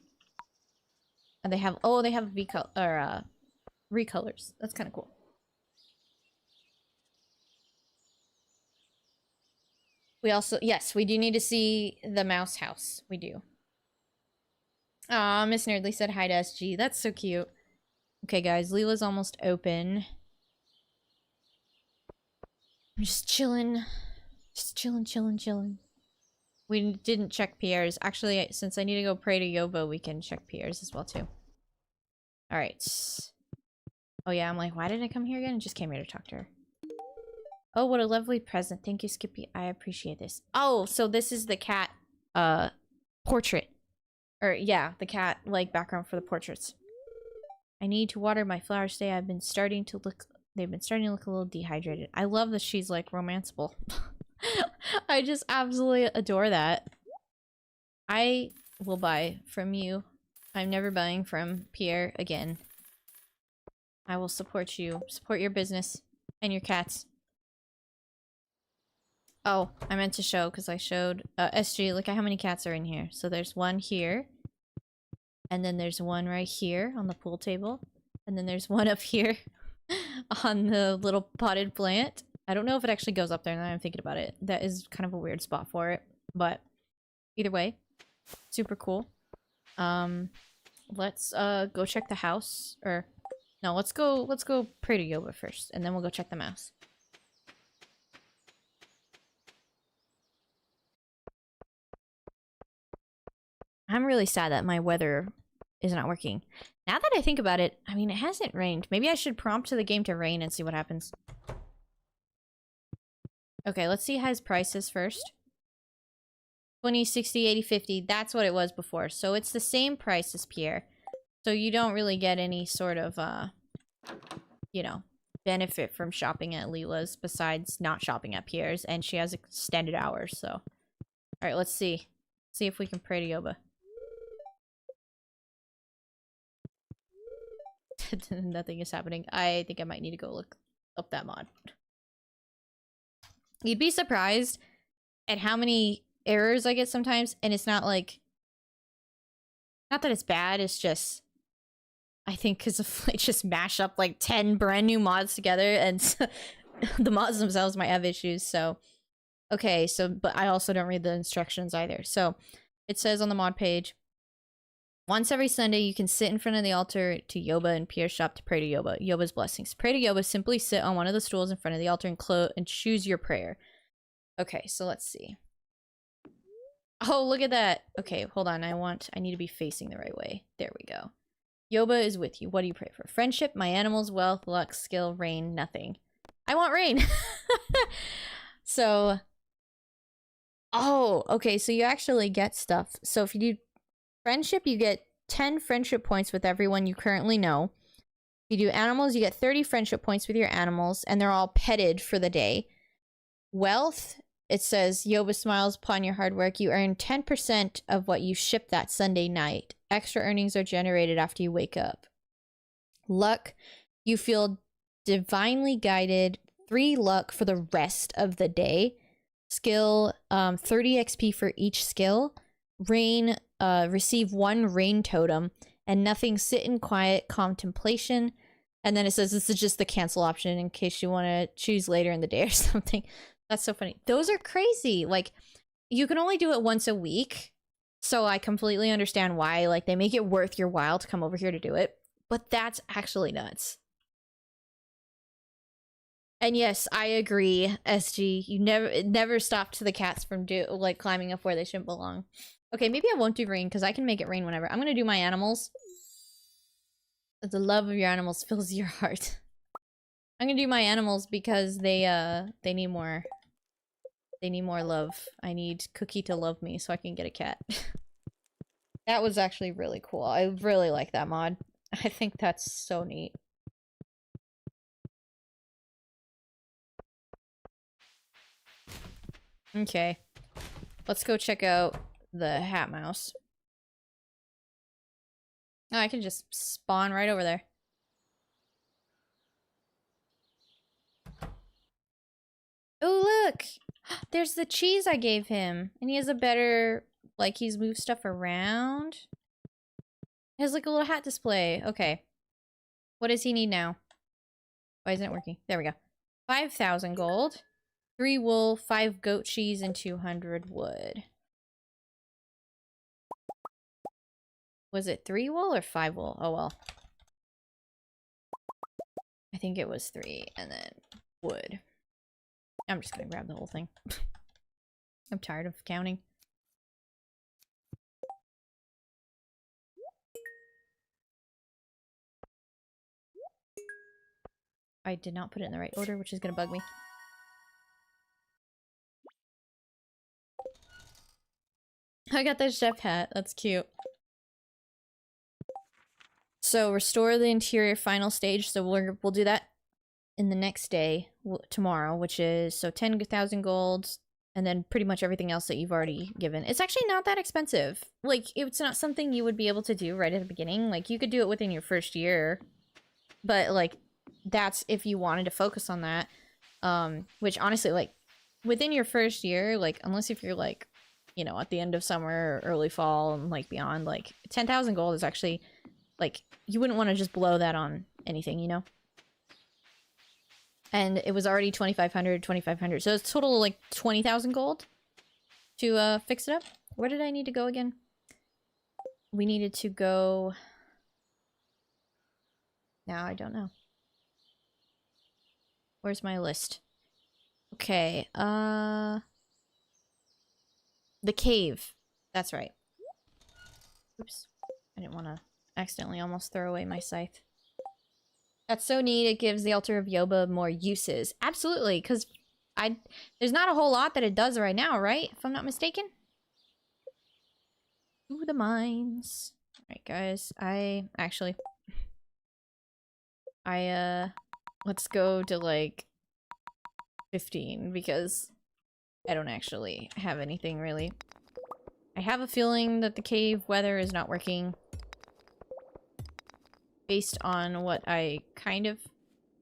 And they have they have recolors. That's kind of cool. We also, yes, we do need to see the mouse house. We do. Aw, Miss Nerdly said hi to SG. That's so cute. Okay, guys, Leela's almost open. I'm just chilling. Just chilling. We didn't check Pierre's. Actually, since I need to go pray to Yoba, we can check Pierre's as well, too. Alright. Oh yeah, I'm like, why did I come here again? I just came here to talk to her. Oh, what a lovely present. Thank you, Skippy. I appreciate this. Oh, so this is the cat, portrait. Or, yeah, the cat, like, background for the portraits. I need to water my flowers today. They've been starting to look a little dehydrated. I love that she's, like, romanceable. I just absolutely adore that. I will buy from you. I'm never buying from Pierre again. I will support you. Support your business. And your cats. Oh, I meant to show, because I showed... SG, look at how many cats are in here. So there's one here. And then there's one right here on the pool table. And then there's one up here on the little potted plant. I don't know if it actually goes up there now I'm thinking about it. That is kind of a weird spot for it. But either way, super cool. Let's go check the house. Or no, let's go pray to Yoba first, and then we'll go check the mouse. I'm really sad that my weather is not working. Now that I think about it, I mean, it hasn't rained. Maybe I should prompt to the game to rain and see what happens. Okay, let's see his prices first. 20, 60, 80, 50. That's what it was before. So it's the same price as Pierre. So you don't really get any sort of, you know, benefit from shopping at Leela's besides not shopping at Pierre's. And she has extended hours, so. Alright, let's see. See if we can pray to Yoba. Nothing is happening. I think I might need to go look up that mod. You'd be surprised at how many errors I get sometimes, and it's not like... not that it's bad, it's just... I think because I just mash up like 10 brand new mods together, and the mods themselves might have issues, so... Okay, so, but I also don't read the instructions either. So, it says on the mod page, once every Sunday, you can sit in front of the altar to Yoba and Pierre's shop to pray to Yoba. Yoba's blessings. Pray to Yoba, simply sit on one of the stools in front of the altar and choose your prayer. Okay, so let's see. Oh, look at that. Okay, hold on. I need to be facing the right way. There we go. Yoba is with you. What do you pray for? Friendship, my animals, wealth, luck, skill, rain, nothing. I want rain. So... oh, okay, so you actually get stuff. So if you do friendship, you get 10 friendship points with everyone you currently know. If you do animals, you get 30 friendship points with your animals, and they're all petted for the day. Wealth, it says, Yoba smiles upon your hard work. You earn 10% of what you ship that Sunday night. Extra earnings are generated after you wake up. Luck, you feel divinely guided. 3 luck for the rest of the day. Skill, 30 XP for each skill. Rain, receive 1 rain totem. And nothing, sit in quiet contemplation. And then it says this is just the cancel option in case you want to choose later in the day or something. That's so funny. Those are crazy. Like, you can only do it once a week. So I completely understand why. Like, they make it worth your while to come over here to do it. But that's actually nuts. And yes, I agree, SG. You never stopped the cats from climbing up where they shouldn't belong. Okay, maybe I won't do rain because I can make it rain whenever. I'm gonna do my animals. The love of your animals fills your heart. I'm gonna do my animals because they need more. They need more love. I need Cookie to love me so I can get a cat. That was actually really cool. I really like that mod. I think that's so neat. Okay. Let's go check out the hat mouse. Oh, I can just spawn right over there. Oh, look! There's the cheese I gave him. And he has a better, like, he's moved stuff around. He has, like, a little hat display. Okay. What does he need now? Why isn't it working? There we go. 5,000 gold. 3 wool, 5 goat cheese, and 200 wood. Was it 3 wool or 5 wool? Oh, well. I think it was 3, and then wood. I'm just gonna grab the whole thing. I'm tired of counting. I did not put it in the right order, which is gonna bug me. I got that chef hat. That's cute. So restore the interior final stage. So we'll do that in the next day, tomorrow, which is so 10,000 gold, and then pretty much everything else that you've already given. It's actually not that expensive. Like, it's not something you would be able to do right at the beginning. Like, you could do it within your first year, but like, that's if you wanted to focus on that. Which honestly, like, within your first year, like, unless if you're like, you know, at the end of summer or early fall and like beyond, like 10,000 gold is actually like, you wouldn't want to just blow that on anything, you know? And it was already 2,500. So it's total like 20,000 gold to fix it up. Where did I need to go again? We needed to go... Now I don't know. Where's my list? Okay, the cave. That's right. Oops. I didn't want to accidentally almost throw away my scythe. That's so neat. It gives the altar of Yoba more uses. Absolutely, because there's not a whole lot that it does right now, right? If I'm not mistaken. Ooh, the mines. Alright, guys. Let's go to, like, 15, because I don't actually have anything, really. I have a feeling that the cave weather is not working. Based on what I kind of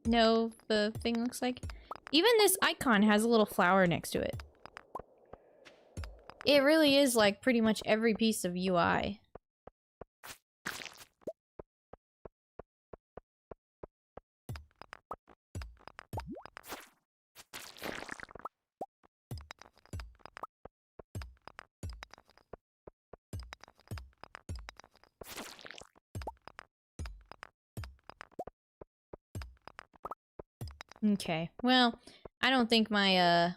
know the thing looks like. Even this icon has a little flower next to it. It really is like pretty much every piece of UI. Okay, well, I don't think my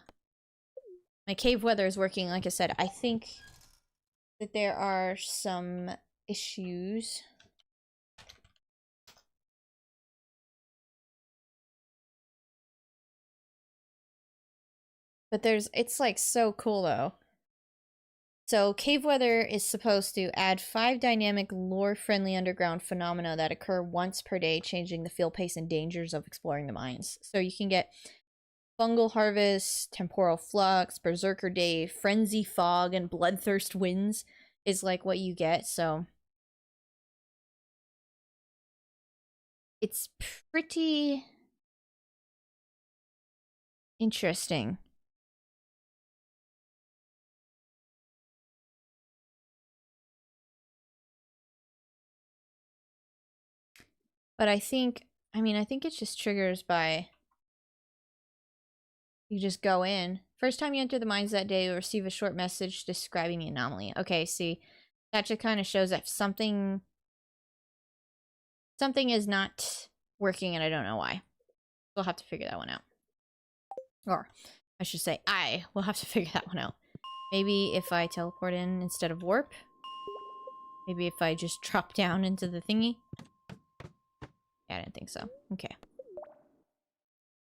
my cave weather is working. Like I said, I think that there are some issues. But it's like so cool though. So cave weather is supposed to add 5 dynamic lore-friendly underground phenomena that occur once per day, changing the feel, pace, and dangers of exploring the mines. So you can get Fungal Harvest, Temporal Flux, Berserker Day, Frenzy Fog, and Bloodthirst Winds is like what you get, so it's pretty interesting. But I think it just triggers by you just go in. First time you enter the mines that day, you'll receive a short message describing the anomaly. Okay, see, that just kind of shows that something is not working and I don't know why. We'll have to figure that one out. Or, I should say, I will have to figure that one out. Maybe if I teleport in instead of warp. Maybe if I just drop down into the thingy. Yeah, I didn't think so. Okay.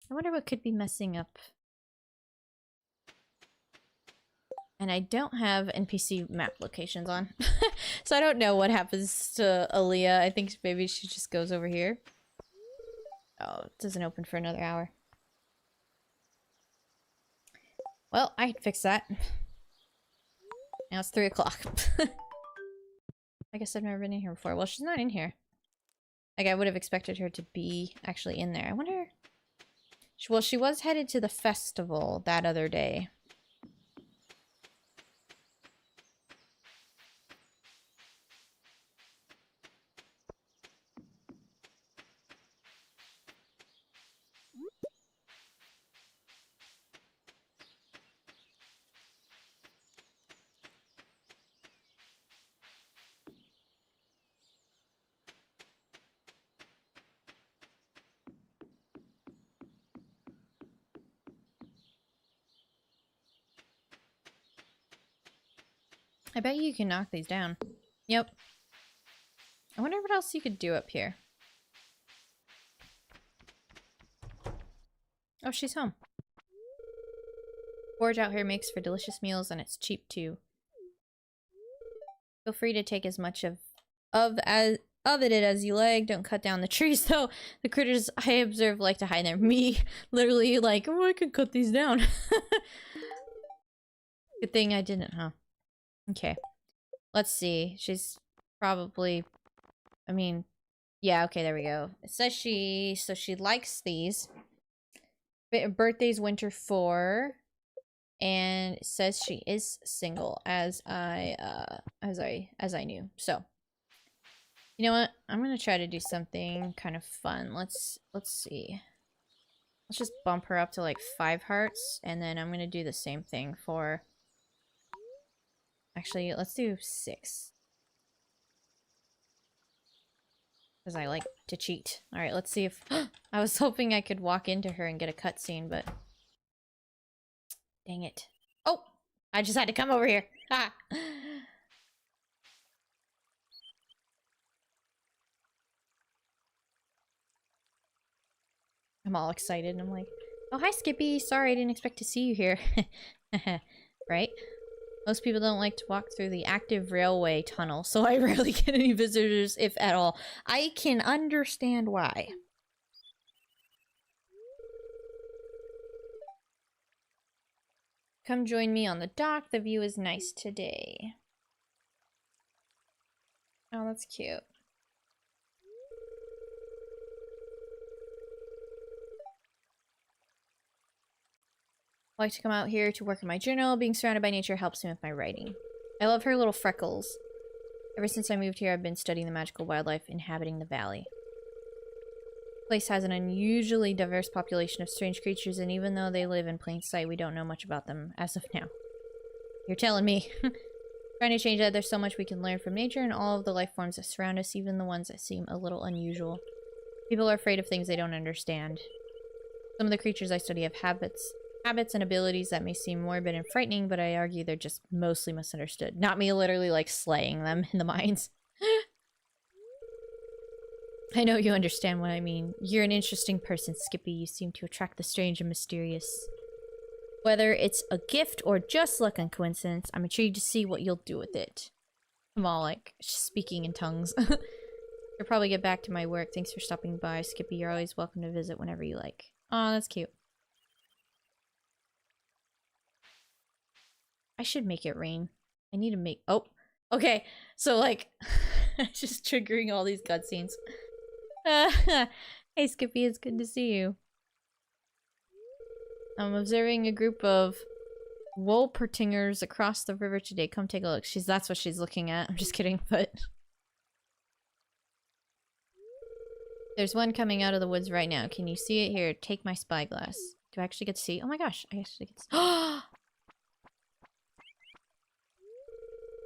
I wonder what could be messing up. And I don't have NPC map locations on. So I don't know what happens to Aliyah. I think maybe she just goes over here. Oh, it doesn't open for another hour. Well, I can fix that. Now it's 3 o'clock. I guess I've never been in here before. Well, she's not in here. Like, I would have expected her to be actually in there. I wonder... Well, she was headed to the festival that other day. I bet you can knock these down. Yep. I wonder what else you could do up here. Oh, she's home. Forage out here makes for delicious meals and it's cheap too. Feel free to take as much of it as you like. Don't cut down the trees though. The critters I observe like to hide there. Me, literally like, oh, I could cut these down. Good thing I didn't, huh? Okay. Let's see. She's probably... I mean... Yeah, okay, there we go. It says she likes these. Birthday's winter 4. And it says she is single, as I knew. So... You know what? I'm gonna try to do something kind of fun. Let's see. Let's just bump her up to like 5 hearts. And then I'm gonna do the same thing for... Actually, let's do 6. Because I like to cheat. Alright, let's see if... I was hoping I could walk into her and get a cutscene, but... Dang it. Oh! I just had to come over here. Ah! I'm all excited and I'm like, oh, hi, Skippy. Sorry, I didn't expect to see you here. Right? Most people don't like to walk through the active railway tunnel, so I rarely get any visitors, if at all. I can understand why. Come join me on the dock. The view is nice today. Oh, that's cute. I like to come out here to work on my journal. Being surrounded by nature helps me with my writing. I love her little freckles. Ever since I moved here, I've been studying the magical wildlife inhabiting the valley. The place has an unusually diverse population of strange creatures, and even though they live in plain sight, we don't know much about them as of now. You're telling me. Trying to change that, there's so much we can learn from nature and all of the life forms that surround us, even the ones that seem a little unusual. People are afraid of things they don't understand. Some of the creatures I study have habits and abilities that may seem morbid and frightening, but I argue they're just mostly misunderstood. Not me literally, like, slaying them in the mines. I know you understand what I mean. You're an interesting person, Skippy. You seem to attract the strange and mysterious. Whether it's a gift or just luck and coincidence, I'm intrigued to see what you'll do with it. I'm all, like, speaking in tongues. I'll probably get back to my work. Thanks for stopping by, Skippy. You're always welcome to visit whenever you like. Aw, that's cute. I should make it rain. I need to make... Oh, okay. So, like, just triggering all these cutscenes. Hey, Skippy, it's good to see you. I'm observing a group of Wolpertingers across the river today. Come take a look. That's what she's looking at. I'm just kidding, but... There's one coming out of the woods right now. Can you see it? Here, take my spyglass. Do I actually get to see? Oh my gosh, I actually get to see.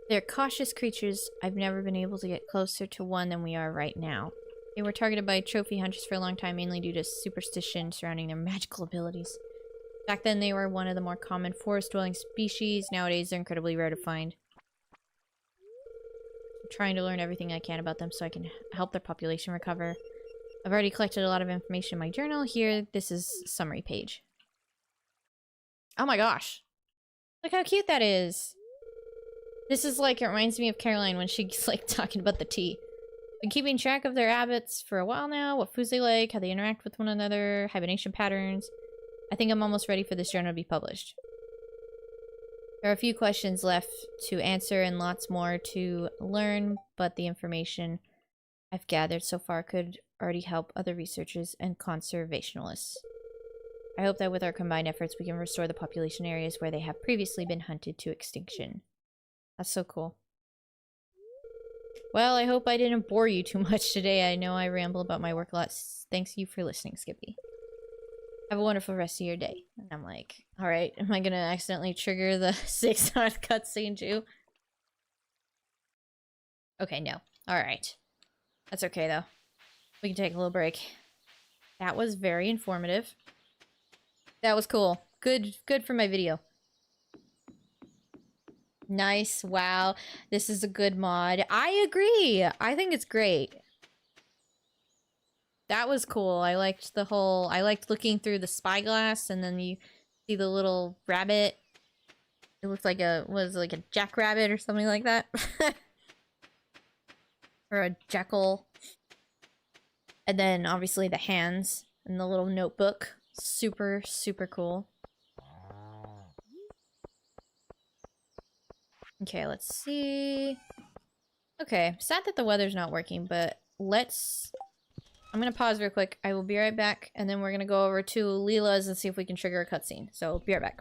They're cautious creatures. I've never been able to get closer to one than we are right now. They were targeted by trophy hunters for a long time, mainly due to superstition surrounding their magical abilities. Back then, they were one of the more common forest-dwelling species. Nowadays, they're incredibly rare to find. I'm trying to learn everything I can about them so I can help their population recover. I've already collected a lot of information in my journal. Here, this is a summary page. Oh my gosh. Look how cute that is. This is like, it reminds me of Caroline when she's like talking about the tea. Been keeping track of their habits for a while now, what foods they like, how they interact with one another, hibernation patterns. I think I'm almost ready for this journal to be published. There are a few questions left to answer and lots more to learn, but the information I've gathered so far could already help other researchers and conservationists. I hope that with our combined efforts we can restore the population areas where they have previously been hunted to extinction. That's so cool. Well, I hope I didn't bore you too much today. I know I ramble about my work a lot. Thanks you for listening, Skippy. Have a wonderful rest of your day. And I'm like, alright, am I gonna accidentally trigger the 6-month cutscene too? Okay, no. Alright. That's okay though. We can take a little break. That was very informative. That was cool. Good for my video. Nice. Wow. This is a good mod. I agree. I think it's great. That was cool. I liked the whole... I liked looking through the spyglass and then you see the little rabbit. It looks like a... was it like a jackrabbit or something like that? Or a jackal. And then obviously the hands and the little notebook. Super, super cool. Okay, let's see. Okay, sad that the weather's not working, but let's... I'm gonna pause real quick. I will be right back, and then we're gonna go over to Leela's and see if we can trigger a cutscene. So, be right back.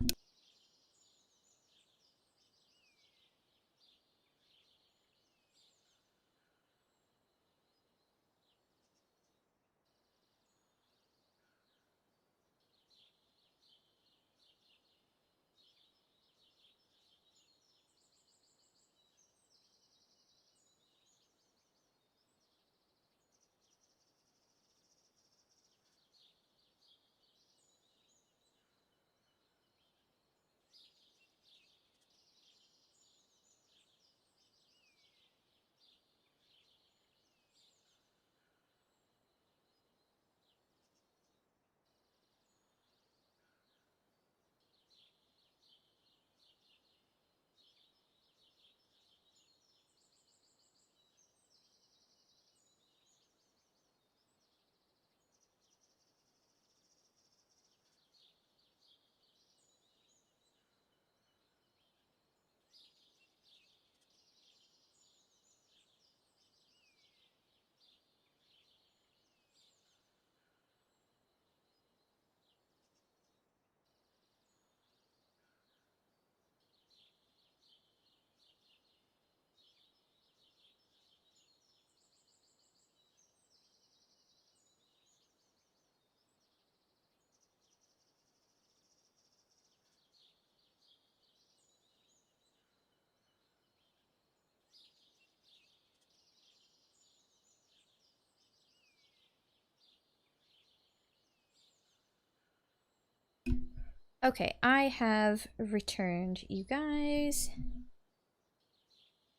Okay, I have returned, you guys.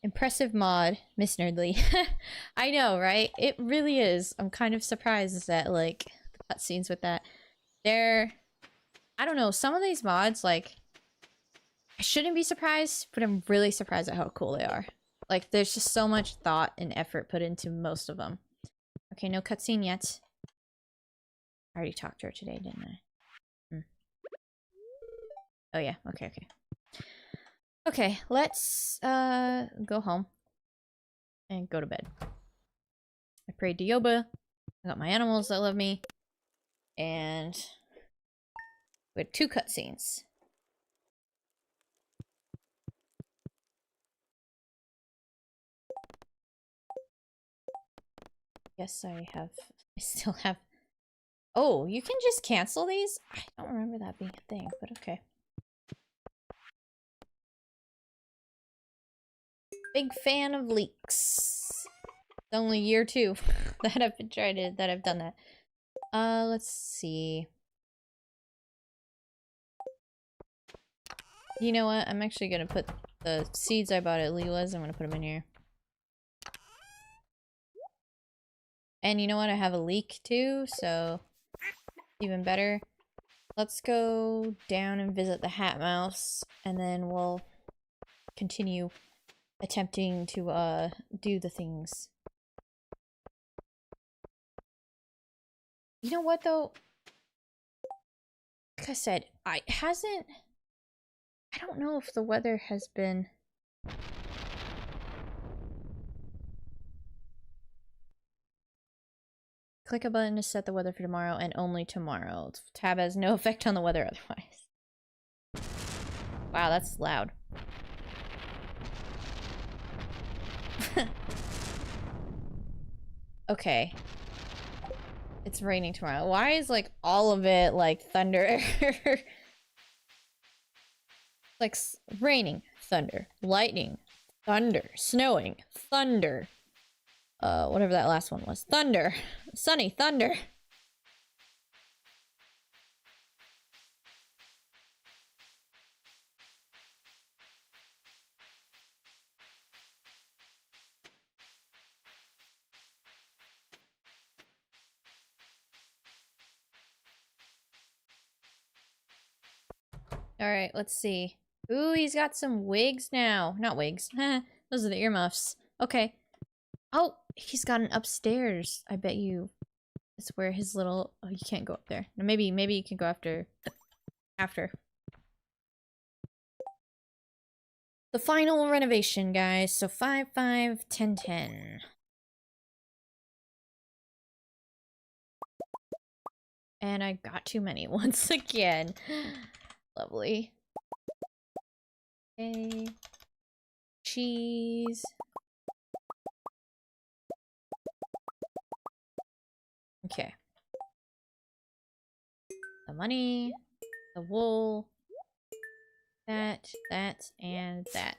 Impressive mod, Miss Nerdly. I know, right? It really is. I'm kind of surprised at, like, the cutscenes with that. They're... I don't know, some of these mods, like... I shouldn't be surprised, but I'm really surprised at how cool they are. Like, there's just so much thought and effort put into most of them. Okay, no cutscene yet. I already talked to her today, didn't I? Oh yeah, okay. Okay, let's go home and go to bed. I prayed to Yoba. I got my animals that love me. And we had 2 cutscenes. Yes, I still have. Oh, you can just cancel these? I don't remember that being a thing, but okay. Big fan of leaks. It's only year 2 that I've been trying to, that I've done that. Let's see. You know what? I'm actually gonna put the seeds I bought at Leela's, I'm gonna put them in here. And you know what? I have a leek too, so even better. Let's go down and visit the Hat Mouse, and then we'll continue attempting to do the things. You know what though? Like I said, I don't know if the weather has been click a button to set the weather for tomorrow and only tomorrow. Tab has no effect on the weather otherwise. Wow, that's loud. Okay. It's raining tomorrow. Why is like all of it like thunder? Like raining, thunder, lightning, thunder, snowing, thunder. Whatever that last one was. Thunder. Sunny, thunder. Alright, let's see. Ooh, he's got some wigs now. Not wigs. Those are the earmuffs. Okay. Oh, he's got an upstairs. I bet you it's where his little... Oh, you can't go up there. No, maybe you can go after... The final renovation, guys. So 5, 5, 10, 10. And I got too many once again. Lovely. Okay. Cheese. Okay. The money. The wool. That, and that.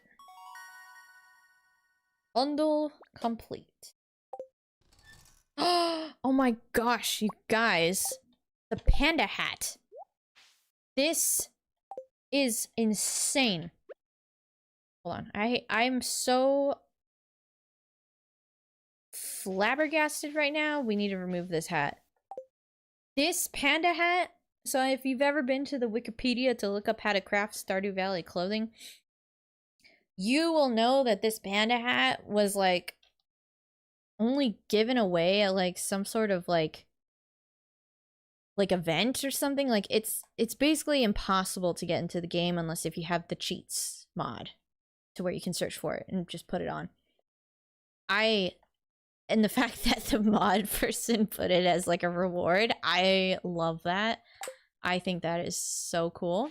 Bundle complete. Oh my gosh, you guys. The panda hat. This is insane. Hold on. I'm so flabbergasted right now. We need to remove this hat. This panda hat. So if you've ever been to the Wikipedia to look up how to craft Stardew Valley clothing, you will know that this panda hat was like only given away at like some sort of like event or something. Like it's basically impossible to get into the game unless if you have the cheats mod to where you can search for it and just put it on. And the fact that the mod person put it as like a reward, I love that. I think that is so cool.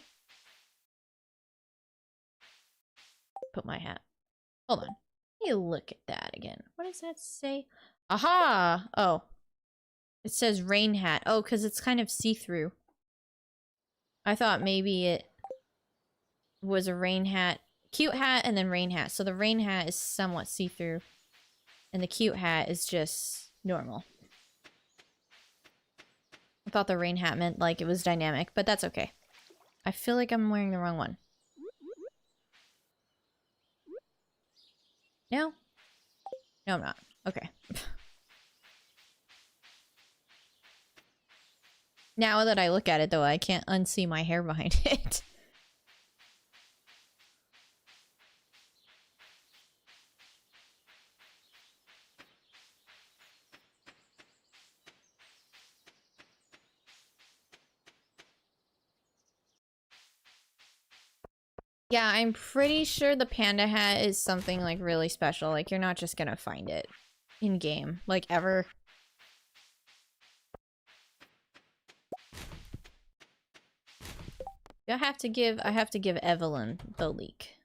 Put my hat. Hold on. Let me look at that again. What does that say? Aha! Oh. It says rain hat. Oh, because it's kind of see-through. I thought maybe it was a rain hat. Cute hat and then rain hat. So the rain hat is somewhat see-through. And the cute hat is just normal. I thought the rain hat meant like it was dynamic, but that's okay. I feel like I'm wearing the wrong one. No? No, I'm not. Okay. Now that I look at it, though, I can't unsee my hair behind it. Yeah, I'm pretty sure the panda hat is something like really special. Like you're not just gonna find it in game, like ever. I have to give Evelyn the leak.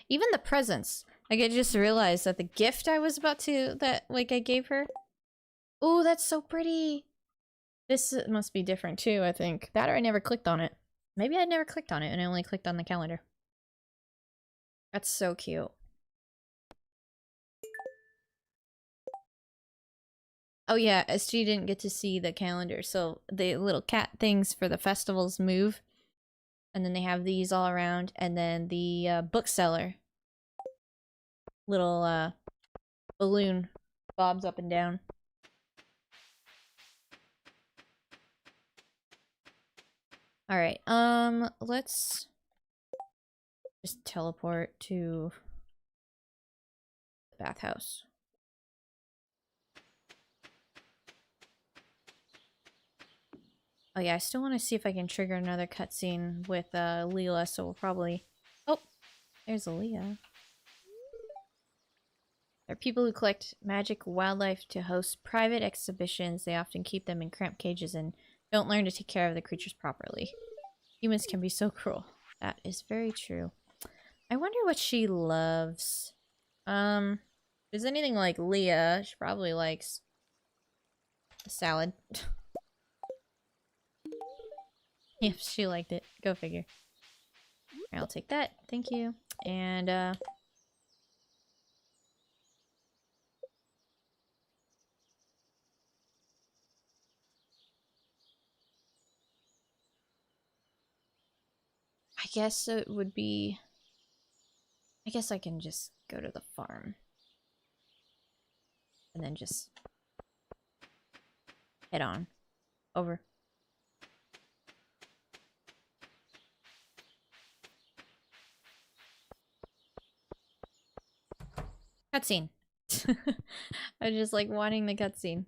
Even the presents. Like I just realized that the gift I was about to I gave her. Oh, that's so pretty. This must be different too, I think. That or I never clicked on it. Maybe I never clicked on it and I only clicked on the calendar. That's so cute. Oh yeah, SG didn't get to see the calendar, so the little cat things for the festivals move. And then they have these all around, and then the bookseller. Little balloon bobs up and down. Alright, let's just teleport to the bathhouse. Oh yeah, I still want to see if I can trigger another cutscene with Leela, so we'll probably... Oh, there's Aliyah. There are people who collect magic wildlife to host private exhibitions. They often keep them in cramped cages and don't learn to take care of the creatures properly. Humans can be so cruel. That is very true. I wonder what she loves. If there's anything like Leah, she probably likes a salad. If she liked it. Go figure. I'll take that. Thank you. And, I guess it would be... I guess I can just go to the farm. And then just... head on. Over. Cutscene. I just like wanting the cutscene.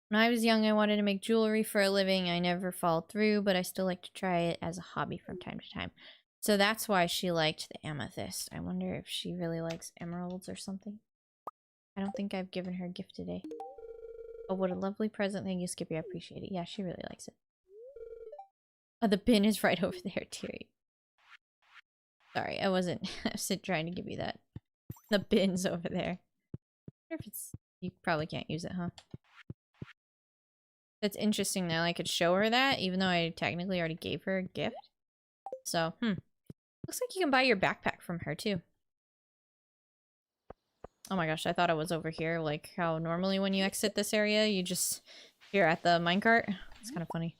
When I was young, I wanted to make jewelry for a living. I never followed through, but I still like to try it as a hobby from time to time. So that's why she liked the amethyst. I wonder if she really likes emeralds or something. I don't think I've given her a gift today. Oh, what a lovely present. Thank you, Skippy. I appreciate it. Yeah, she really likes it. Oh, the bin is right over there, Terry. Sorry, I wasn't trying to give you that. The bin's over there. I wonder if it's... You probably can't use it, huh? That's interesting that I could show her that, even though I technically already gave her a gift. So, looks like you can buy your backpack from her, too. Oh my gosh, I thought I was over here, like how normally when you exit this area, you're at the minecart. It's kind of funny.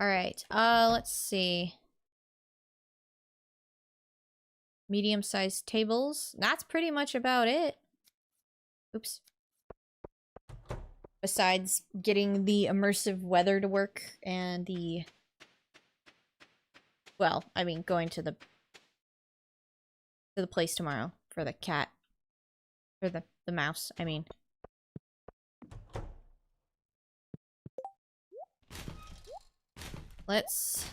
Alright, let's see. Medium-sized tables. That's pretty much about it. Oops. Besides getting the immersive weather to work and the... Well, I mean, going to the place tomorrow for the cat. For the mouse, I mean. Let's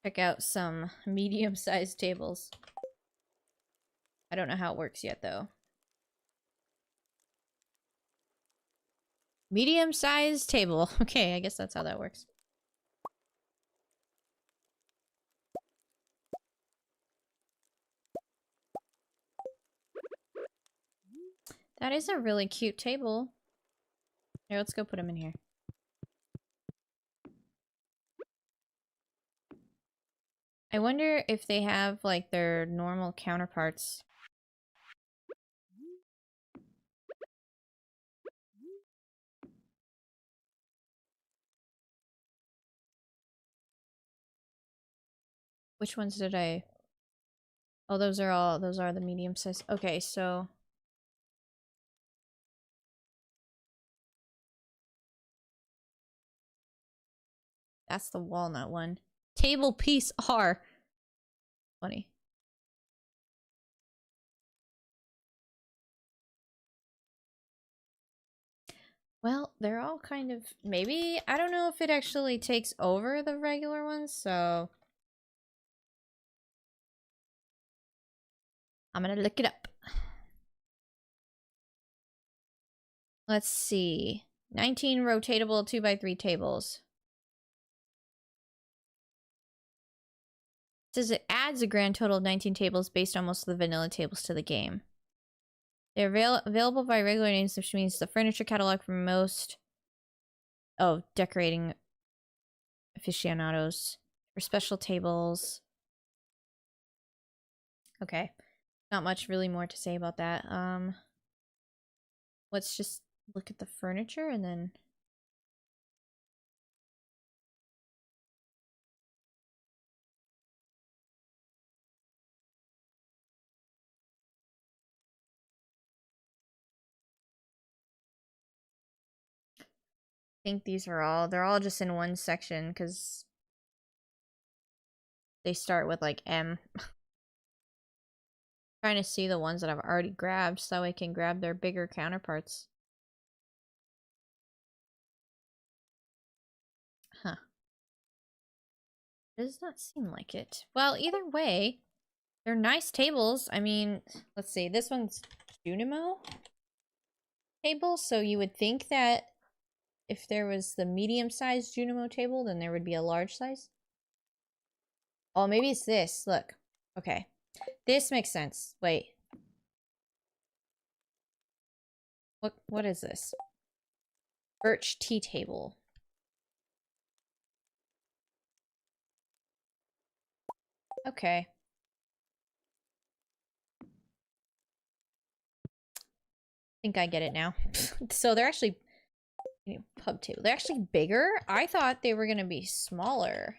check out some medium-sized tables. I don't know how it works yet, though. Medium-sized table. Okay, I guess that's how that works. That is a really cute table. Here, let's go put him in here. I wonder if they have, like, their normal counterparts. Which ones did I... Oh, those are the medium size. Okay, so... That's the walnut one. Table piece R. Funny. Well, they're all kind of... Maybe... I don't know if it actually takes over the regular ones, so... I'm gonna look it up. Let's see. 19 rotatable 2x3 tables. It says it adds a grand total of 19 tables based on most of the vanilla tables to the game. They're available by regular names, which means the furniture catalog for most decorating aficionados. For special tables. Okay. Not much really more to say about that. Let's just look at the furniture and then... I think these are they're all just in one section because they start with like M. Trying to see the ones that I've already grabbed so I can grab their bigger counterparts. Huh. Does not seem like it. Well, either way, they're nice tables. I mean, let's see. This one's Junimo table, so you would think that if there was the medium-sized Junimo table, then there would be a large size. Oh, maybe it's this. Look. Okay. This makes sense. Wait. What is this? Birch tea table. Okay. I think I get it now. So they're actually pub table. They're actually bigger. I thought they were gonna be smaller.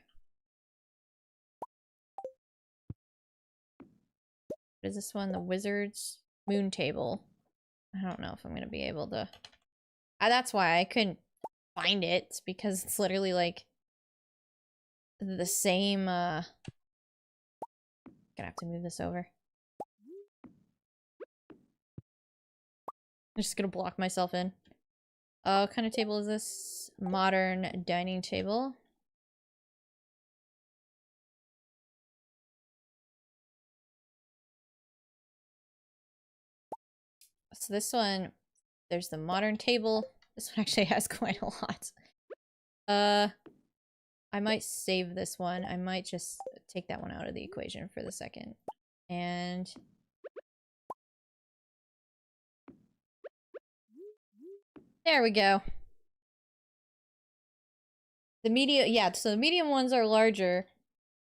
What is this one? The Wizard's Moon Table. I don't know if I'm gonna be able to... that's why I couldn't find it. It's because it's literally like the same, Gonna have to move this over. I'm just gonna block myself in. What kind of table is this? Modern dining table. So this one, there's the modern table. This one actually has quite a lot. I might save this one. I might just take that one out of the equation for the second. And... there we go. The medium, yeah, so the medium ones are larger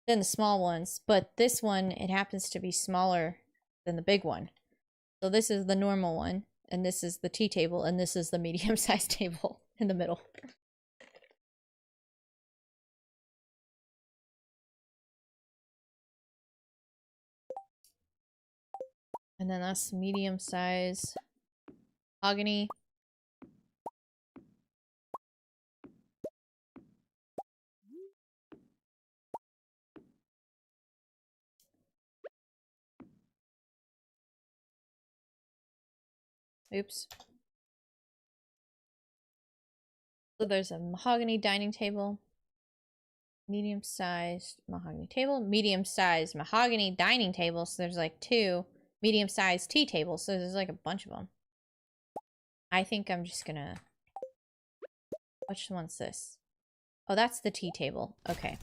than the small ones, but this one, it happens to be smaller than the big one. So this is the normal one, and this is the tea table, and this is the medium-sized table in the middle. And then that's medium-size mahogany. Oops. So there's a mahogany dining table. Medium-sized mahogany table. Medium-sized mahogany dining table. So there's like 2 medium-sized tea tables. So there's like a bunch of them. I think I'm just gonna... which one's this? Oh, that's the tea table. Okay.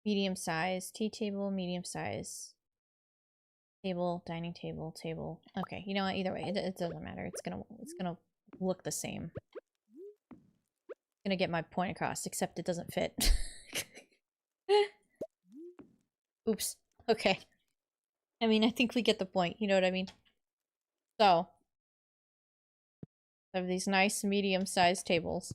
Medium-sized tea table, medium-sized table, dining table, table. Okay, you know what? Either way, it doesn't matter. It's gonna look the same. Gonna get my point across, except it doesn't fit. Oops. Okay. I mean, I think we get the point. You know what I mean? So, I have these nice medium-sized tables.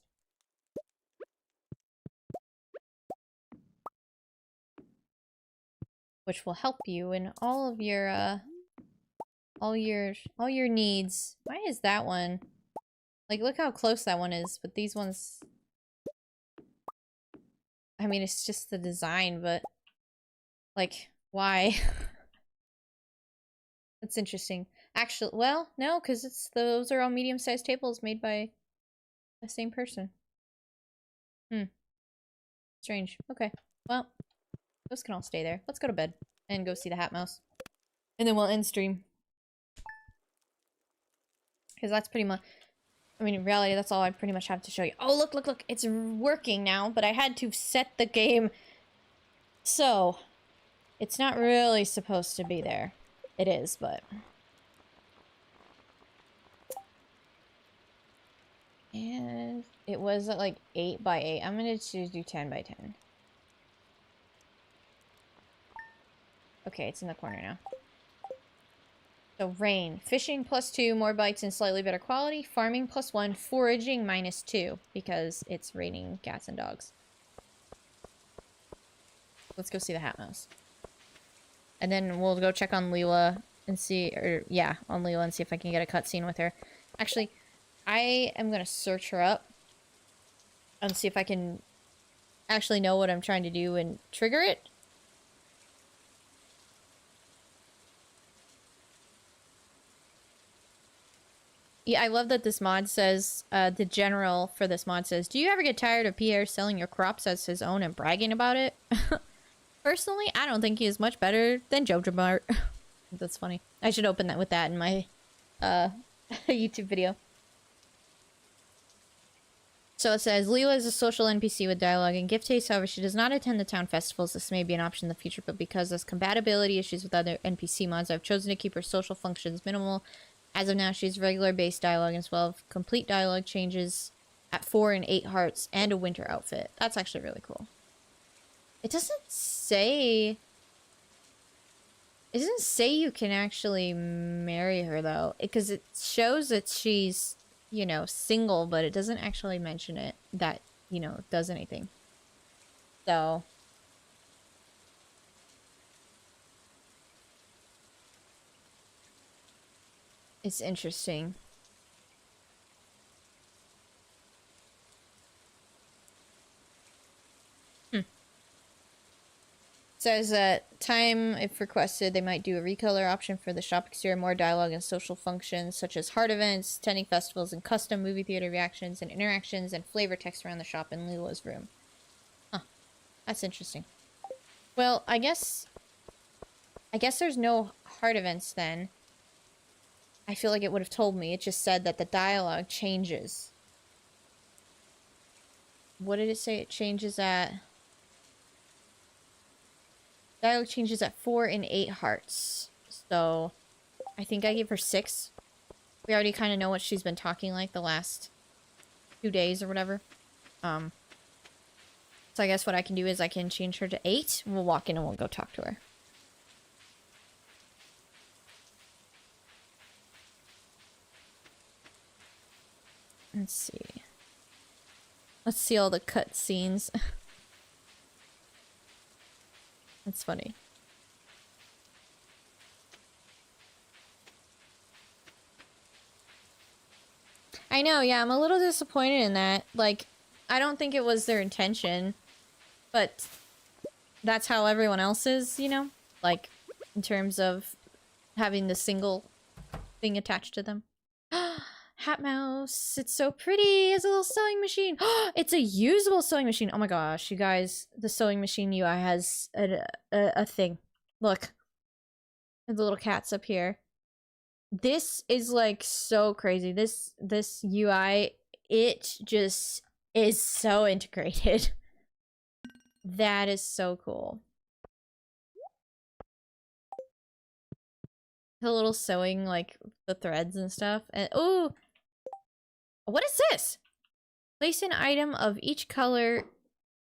Which will help you in all of your, all your needs. Why is that one? Like, look how close that one is, but these ones... I mean, it's just the design, but... Like, why? That's interesting. Actually, well, no, because it's those are all medium-sized tables made by the same person. Hmm. Strange. Okay. Well, those can all stay there. Let's go to bed and go see the Hat Mouse. And then we'll end stream. Because that's pretty much... I mean, in reality, that's all I pretty much have to show you. Oh, look, look, look. It's working now, but I had to set the game. So, it's not really supposed to be there. It is, but... And it was at like 8 by 8. I'm gonna choose do 10 by 10. Okay, it's in the corner now. So rain. Fishing +2, more bites and slightly better quality. Farming +1, foraging -2 because it's raining cats and dogs. Let's go see the Hat Mouse. And then we'll go check on Leela and see, or yeah, on Leela and see if I can get a cutscene with her. Actually, I am gonna search her up and see if I can actually know what I'm trying to do and trigger it. Yeah, I love that this mod says, the general for this mod says, do you ever get tired of Pierre selling your crops as his own and bragging about it? Personally, I don't think he is much better than Jojo Mart. That's funny. I should open that with that in my, YouTube video. So it says, Leela is a social NPC with dialogue and gift taste. However, she does not attend the town festivals. This may be an option in the future, but because there's compatibility issues with other NPC mods, I've chosen to keep her social functions minimal. As of now, she has regular base dialogue as well as complete dialogue changes at 4 and 8 hearts and a winter outfit. That's actually really cool. It doesn't say... It doesn't say you can actually marry her, though. Because it shows that she's, you know, single, but it doesn't actually mention it that, you know, does anything. So... It's interesting. Says that time, if requested, they might do a recolor option for the shop exterior, more dialogue and social functions such as heart events, attending festivals, and custom movie theater reactions and interactions and flavor text around the shop in Leela's room. Huh. That's interesting. Well, I guess there's no heart events then. I feel like it would have told me. It just said that the dialogue changes. What did it say? It changes at... Dialogue changes at 4 and 8 hearts. So, I think I gave her 6. We already kind of know what she's been talking like the last 2 days or whatever. So I guess what I can do is I can change her to 8. We'll walk in and we'll go talk to her. Let's see. Let's see all the cut scenes. That's funny. I know, yeah, I'm a little disappointed in that. Like, I don't think it was their intention, but that's how everyone else is, you know? Like, in terms of having the single thing attached to them. Hat Mouse, it's so pretty. It's a little sewing machine. It's a usable sewing machine. Oh my gosh, you guys, the sewing machine UI has a thing. Look, the little cats up here. This is like so crazy. This UI, it just is so integrated. That is so cool. The little sewing, like the threads and stuff. And oh, what is this? Place an item of each color.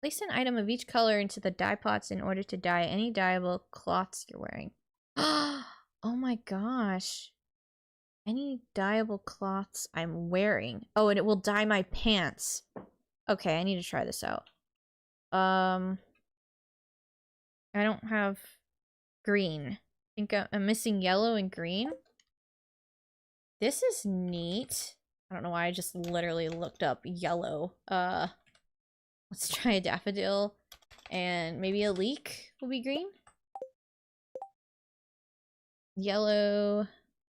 Place an item of each color into the dye pots in order to dye any dyeable cloths you're wearing. Oh my gosh. Any dyeable cloths I'm wearing. Oh, and it will dye my pants. Okay, I need to try this out. I don't have green. I think I'm missing yellow and green. This is neat. I don't know why I just literally looked up yellow. Let's try a daffodil. And maybe a leek will be green. Yellow.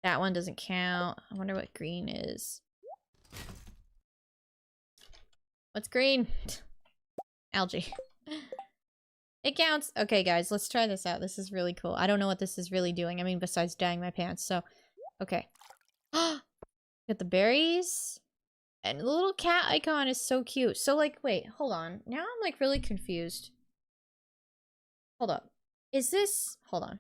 That one doesn't count. I wonder what green is. What's green? Algae. It counts. Okay, guys, let's try this out. This is really cool. I don't know what this is really doing. I mean, besides dyeing my pants, so... Okay. Got the berries. And the little cat icon is so cute. So, like, wait, hold on. Now I'm, like, really confused. Hold up. Is this... Hold on.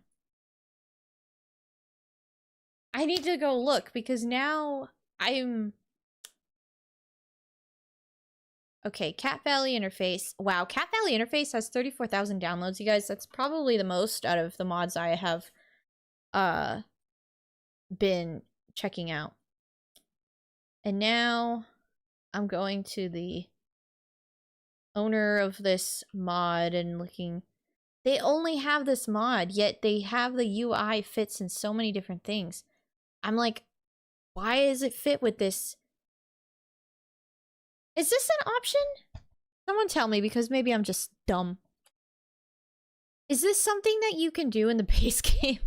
I need to go look, because now I'm... Okay, Cat Valley interface. Wow, Cat Valley interface has 34,000 downloads, you guys. That's probably the most out of the mods I have been checking out. And now I'm going to the owner of this mod and looking. They only have this mod, yet they have the UI fits in so many different things. I'm like, why does it fit with this? Is this an option? Someone tell me, because maybe I'm just dumb. Is this something that you can do in the base game?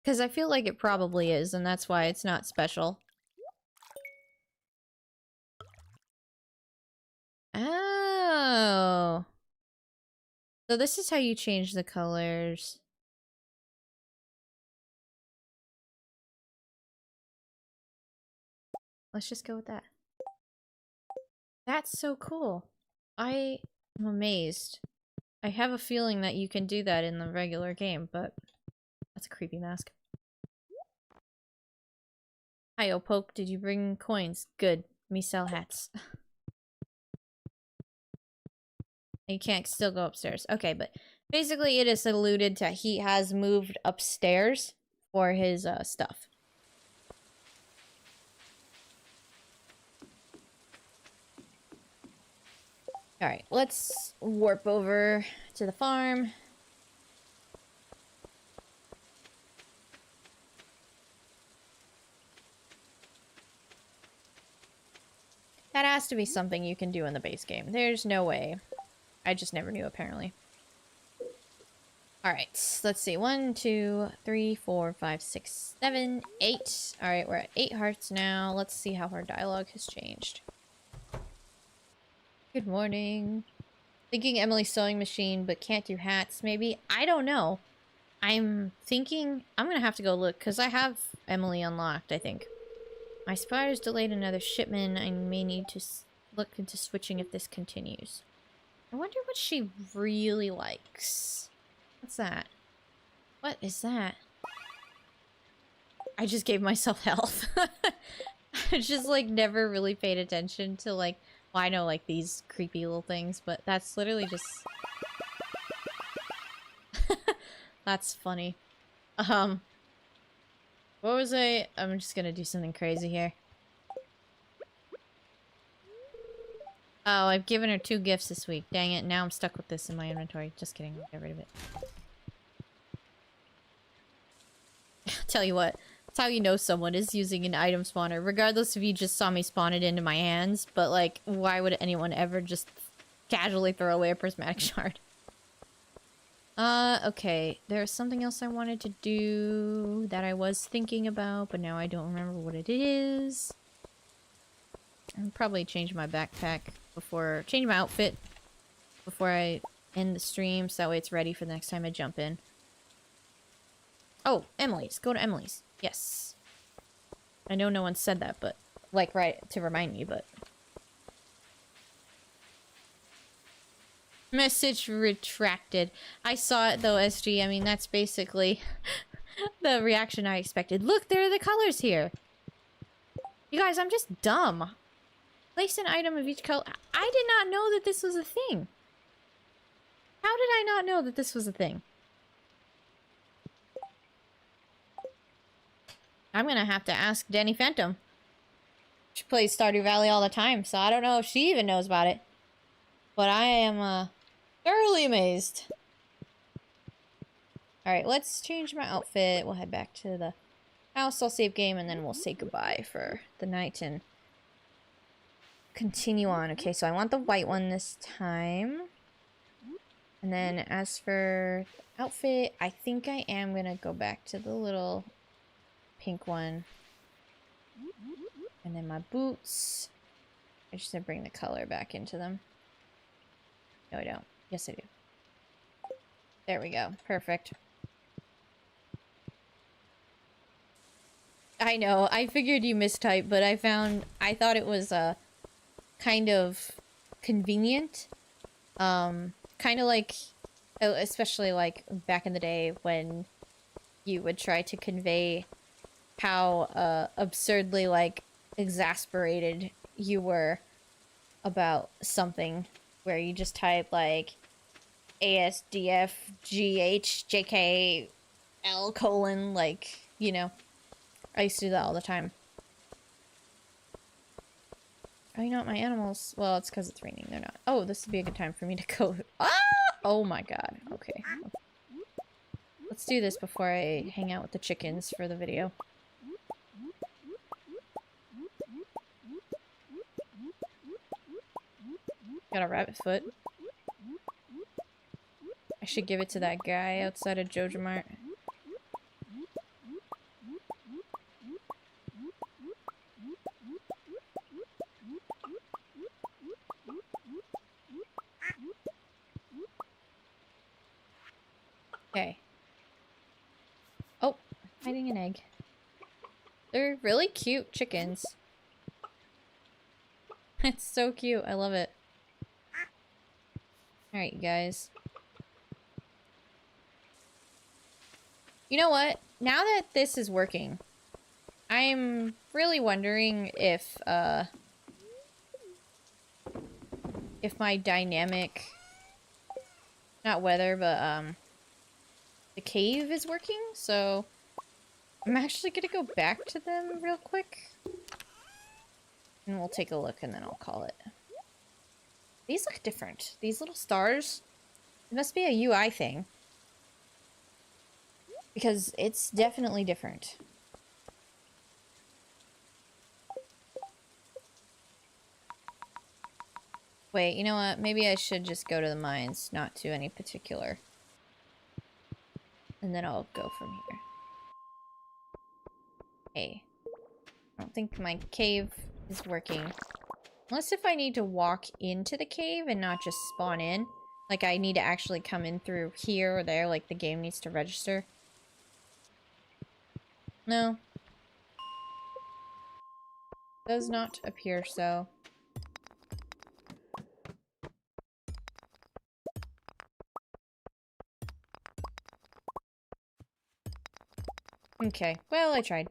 Because I feel like it probably is, and that's why it's not special. Oh. So this is how you change the colors. Let's just go with that. That's so cool. I am amazed. I have a feeling that you can do that in the regular game, but that's a creepy mask. Hi, Opoke. Did you bring coins? Good. Me sell hats. You can't still go upstairs. Okay, but basically it is alluded to he has moved upstairs for his stuff. Alright, let's warp over to the farm. That has to be something you can do in the base game. There's no way. I just never knew, apparently. Alright, let's see. 1, 2, 3, 4, 5, 6, 7, 8. Alright, we're at 8 hearts now. Let's see how our dialogue has changed. Good morning. Thinking Emily's sewing machine, but can't do hats, maybe? I don't know. I'm thinking... I'm gonna have to go look, because I have Emily unlocked, I think. My supplier's delayed another shipment. I may need to look into switching if this continues. I wonder what she really likes. What's that? What is that? I just gave myself health. I just, like, never really paid attention to, like... Well, I know, like, these creepy little things, but that's literally just... That's funny. What was I... I'm just gonna do something crazy here. Oh, I've given her 2 gifts this week. Dang it, now I'm stuck with this in my inventory. Just kidding, I'll get rid of it. Tell you what, that's how you know someone is using an item spawner. Regardless if you just saw me spawn it into my hands, but like, why would anyone ever just casually throw away a prismatic shard? Okay. There's something else I wanted to do that I was thinking about, but now I don't remember what it is. I'll probably change my backpack before... change my outfit before I end the stream, so that way it's ready for the next time I jump in. Oh, Emily's. Go to Emily's. Yes. I know no one said that, but... like, right, to remind me, but... Message retracted. I saw it, though, SG. I mean, that's basically the reaction I expected. Look, there are the colors here! You guys, I'm just dumb. Place an item of each color. I did not know that this was a thing. How did I not know that this was a thing? I'm gonna have to ask Danny Phantom. She plays Stardew Valley all the time, so I don't know if she even knows about it. But I am, thoroughly amazed. Alright, let's change my outfit. We'll head back to the house. I'll save game and then we'll say goodbye for the night and continue on. Okay, so I want the white one this time. And then as for outfit, I think I am gonna go back to the little pink one. And then my boots. I just need to bring the color back into them. No, I don't. Yes, I do. There we go. Perfect. I know. I figured you mistyped, but I thought it was kind of convenient. Kind of like, especially like back in the day when you would try to convey how absurdly like exasperated you were about something, where you just type like ASDFGHJKL : like, you know. I used to do that all the time. Oh, you know what? My animals... Well, it's because it's raining. They're not... Oh, this would be a good time for me to go... Ah! Oh my god. Okay. Let's do this before I hang out with the chickens for the video. Got a rabbit foot. I should give it to that guy outside of Joja Mart. Okay. Oh, hiding an egg. They're really cute chickens. It's so cute. I love it. Alright, you guys. You know what? Now that this is working, I'm really wondering if my dynamic... Not weather, but, the cave is working, so I'm actually gonna go back to them real quick. And we'll take a look and then I'll call it. These look different. These little stars. It must be a UI thing. Because it's definitely different. Wait, you know what? Maybe I should just go to the mines, not to any particular. And then I'll go from here. Hey. I don't think my cave is working. Unless if I need to walk into the cave and not just spawn in. Like I need to actually come in through here or there, like the game needs to register. No. Does not appear so. Okay, well, I tried.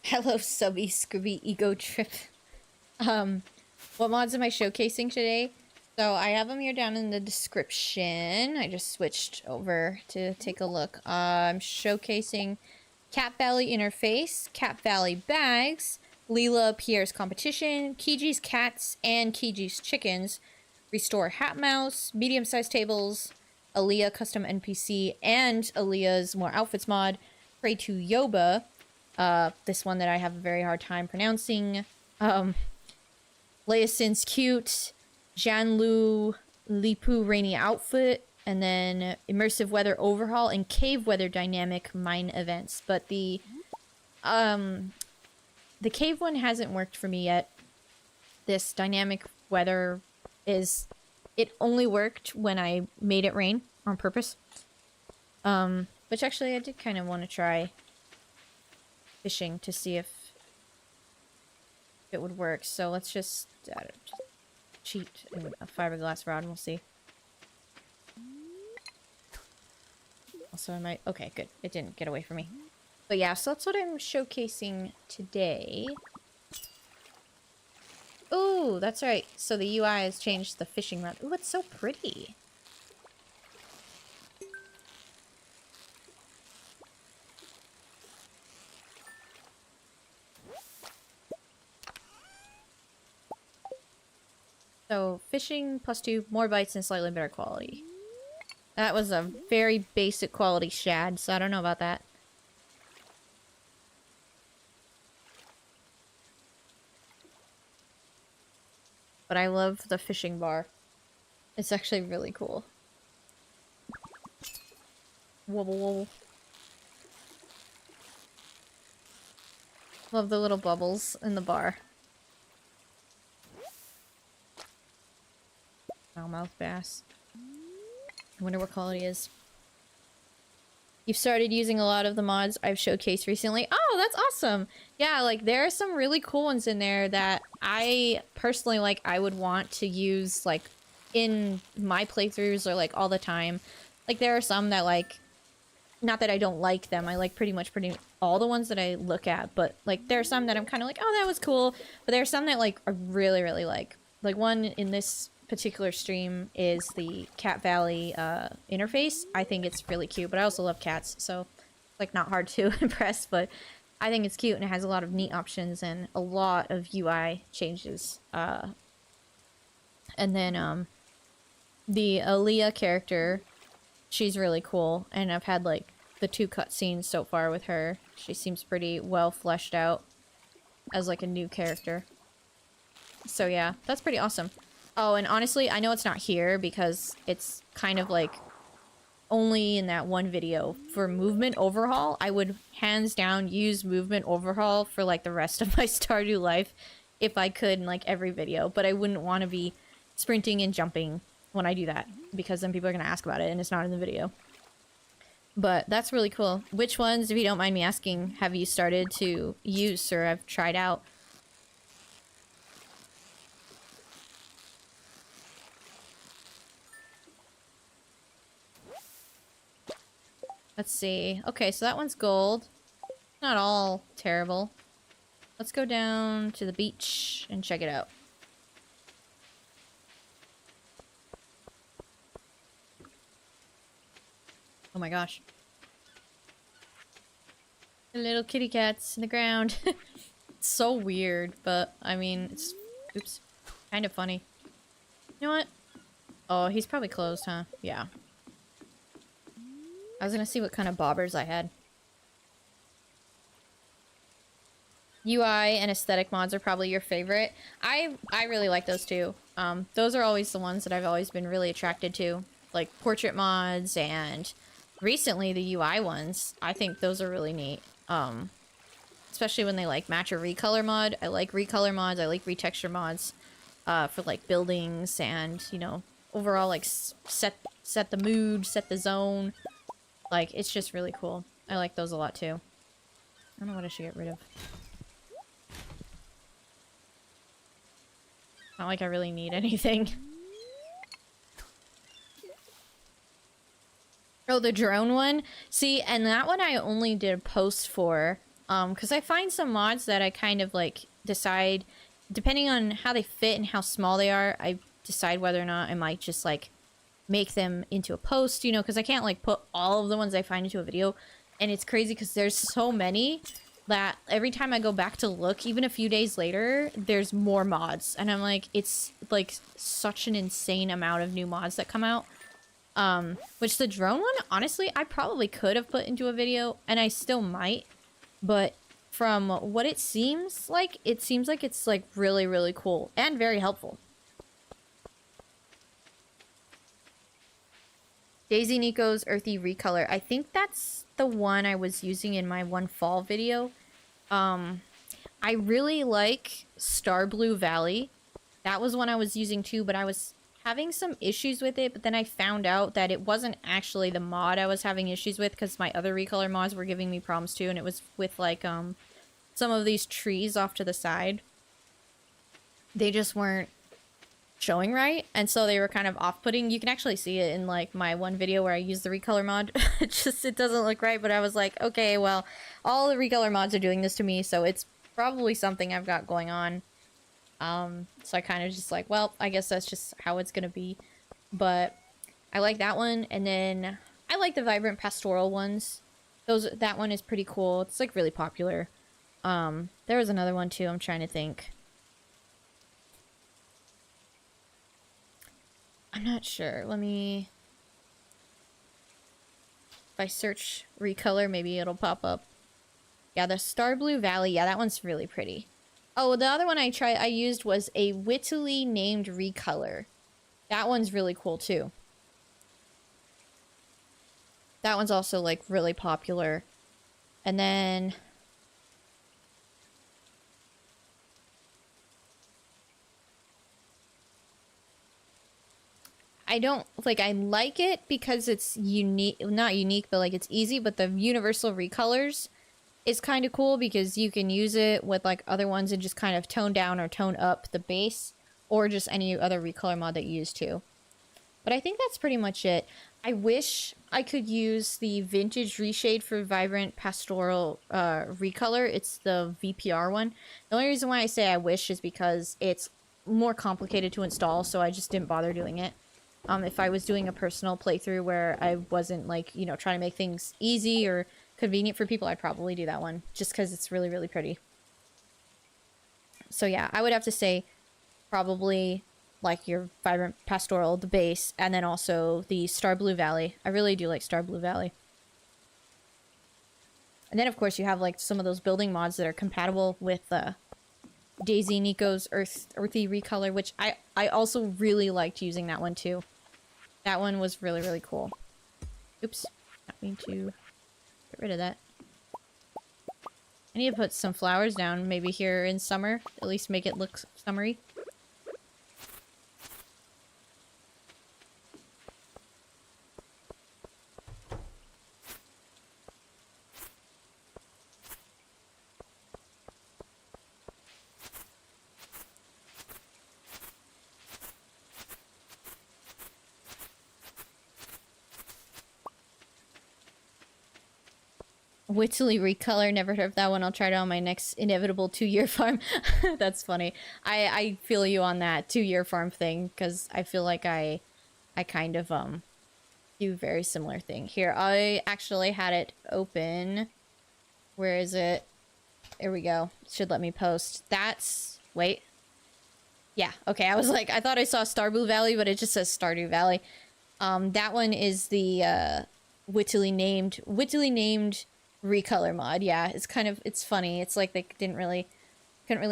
Hello, subby Scooby Ego Trip. What mods am I showcasing today? So I have them here down in the description. I just switched over to take a look. I'm showcasing Cat Valley Interface, Cat Valley Bags, Leela Pierre's Competition, Kiji's Cats and Kiji's Chickens, Restore Hat Mouse, Medium-Sized Tables, Aliyah Custom NPC, and Aliyah's More Outfits mod, Pray to Yoba, this one that I have a very hard time pronouncing, Layicn's Cute, Xianluolipu Rainy Outfit, and then Immersive Weather Overhaul and Cave Weather Dynamic Mine Events. But the cave one hasn't worked for me yet. This dynamic weather it only worked when I made it rain on purpose. Which actually I did kind of want to try fishing to see if it would work. So let's just cheat in a fiberglass rod and we'll see. Also I might... Okay, good. It didn't get away from me. But yeah, so that's what I'm showcasing today. Ooh, that's right. So the UI has changed the fishing rod. Ooh, it's so pretty. So, fishing +2, more bites and slightly better quality. That was a very basic quality shad, so I don't know about that. But I love the fishing bar. It's actually really cool. Wobble wobble. Love the little bubbles in the bar. Smallmouth bass. I wonder what quality it is. You've started using a lot of the mods I've showcased recently. Oh, that's awesome! Yeah, like, there are some really cool ones in there that I personally, like, I would want to use, like, in my playthroughs or, like, all the time. Like, there are some that, like, not that I don't like them, I like pretty all the ones that I look at, but, like, there are some that I'm kind of like, oh, that was cool, but there are some that, like, I really, really like. Like, one in this particular stream is the Cat Valley interface. I think it's really cute, but I also love cats, so like not hard to impress, but I think it's cute and it has a lot of neat options and a lot of UI changes. And then the Aliyah character, she's really cool, and I've had like the 2 cutscenes so far with her. She seems pretty well fleshed out as like a new character. So yeah, that's pretty awesome. Oh, and honestly, I know it's not here because it's kind of like only in that one video. For movement overhaul, I would hands down use movement overhaul for like the rest of my Stardew life if I could in like every video, but I wouldn't want to be sprinting and jumping when I do that because then people are going to ask about it and it's not in the video. But that's really cool. Which ones, if you don't mind me asking, have you started to use or have tried out? Let's see. Okay, so that one's gold. Not all terrible. Let's go down to the beach and check it out. Oh my gosh. The little kitty cats in the ground. It's so weird, but I mean, it's, oops, kind of funny. You know what? Oh, he's probably closed, huh? Yeah. I was gonna see what kind of bobbers I had. UI and aesthetic mods are probably your favorite. I really like those too. Those are always the ones that I've always been really attracted to. Like portrait mods and recently the UI ones. I think those are really neat. Especially when they like match a recolor mod. I like recolor mods. I like retexture mods for like buildings and, you know, overall like set the mood, set the zone. Like, it's just really cool. I like those a lot, too. I don't know what I should get rid of. Not like I really need anything. Oh, the drone one? See, and that one I only did a post for. Because I find some mods that I kind of, like, decide... Depending on how they fit and how small they are, I decide whether or not I might just, like... make them into a post, you know, because I can't like put all of the ones I find into a video, and it's crazy because there's so many that every time I go back to look, even a few days later, there's more mods, and I'm like, it's like such an insane amount of new mods that come out. Which the drone one, honestly, I probably could have put into a video, and I still might, but from what it seems like it's like really, really cool and very helpful. Daisy Nico's Earthy Recolor. I think that's the one I was using in my one fall video. I really like Stardew Valley. That was one I was using too, but I was having some issues with it, but then I found out that it wasn't actually the mod I was having issues with because my other recolor mods were giving me problems too, and it was with like some of these trees off to the side. They just weren't showing right, and so they were kind of off-putting. You can actually see it in like my one video where I used the recolor mod. it doesn't look right, but I was like, okay, well, all the recolor mods are doing this to me, so it's probably something I've got going on. So I kind of just like, well, I guess that's just how it's gonna be. But I like that one, and then I like the vibrant pastoral ones. That one is pretty cool. It's like really popular. There was another one too, I'm trying to think. I'm not sure. Let me... If I search recolor, maybe it'll pop up. Yeah, the Stardew Valley. Yeah, that one's really pretty. Oh, the other one I used was a wittily named recolor. That one's really cool too. That one's also like really popular. And then I don't like I like it because it's unique, not unique, but like it's easy, but the universal recolors is kind of cool because you can use it with like other ones and just kind of tone down or tone up the base or just any other recolor mod that you use too. But I think that's pretty much it. I wish I could use the Vintage Reshade for Vibrant Pastoral Recolor. It's the VPR one. The only reason why I say I wish is because it's more complicated to install, so I just didn't bother doing it. If I was doing a personal playthrough where I wasn't, like, you know, trying to make things easy or convenient for people, I'd probably do that one. Just because it's really, really pretty. So yeah, I would have to say probably... like your Vibrant Pastoral, the base, and then also the Stardew Valley. I really do like Stardew Valley. And then, of course, you have, like, some of those building mods that are compatible with Daisy Nico's Earthy Recolor, which I also really liked using that one, too. That one was really, really cool. Oops. Not mean to get rid of that. I need to put some flowers down, maybe here in summer. At least make it look summery. Wittily Recolor, never heard of that one. I'll try it on my next inevitable 2-year farm. That's funny. I feel you on that 2-year farm thing, because I feel like I kind of, do a very similar thing. Here, I actually had it open. Where is it? There we go. It should let me post. That's... wait. Yeah, okay, I was like, I thought I saw Stardew Valley, but it just says Stardew Valley. That one is the, wittily named recolor mod. Yeah, it's kind of, it's funny. It's like they couldn't really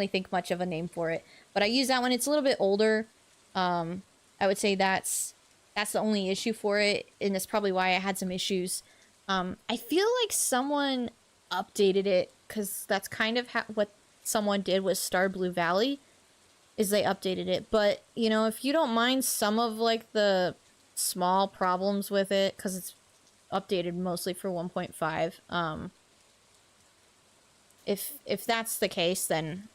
think much of a name for it. But I use that one. It's a little bit older. I would say that's the only issue for it, and that's probably why I had some issues. I feel like someone updated it, because that's kind of what someone did with Stardew Valley, is they updated it. But, you know, if you don't mind some of, like, the small problems with it, because it's updated mostly for 1.5. If that's the case, then,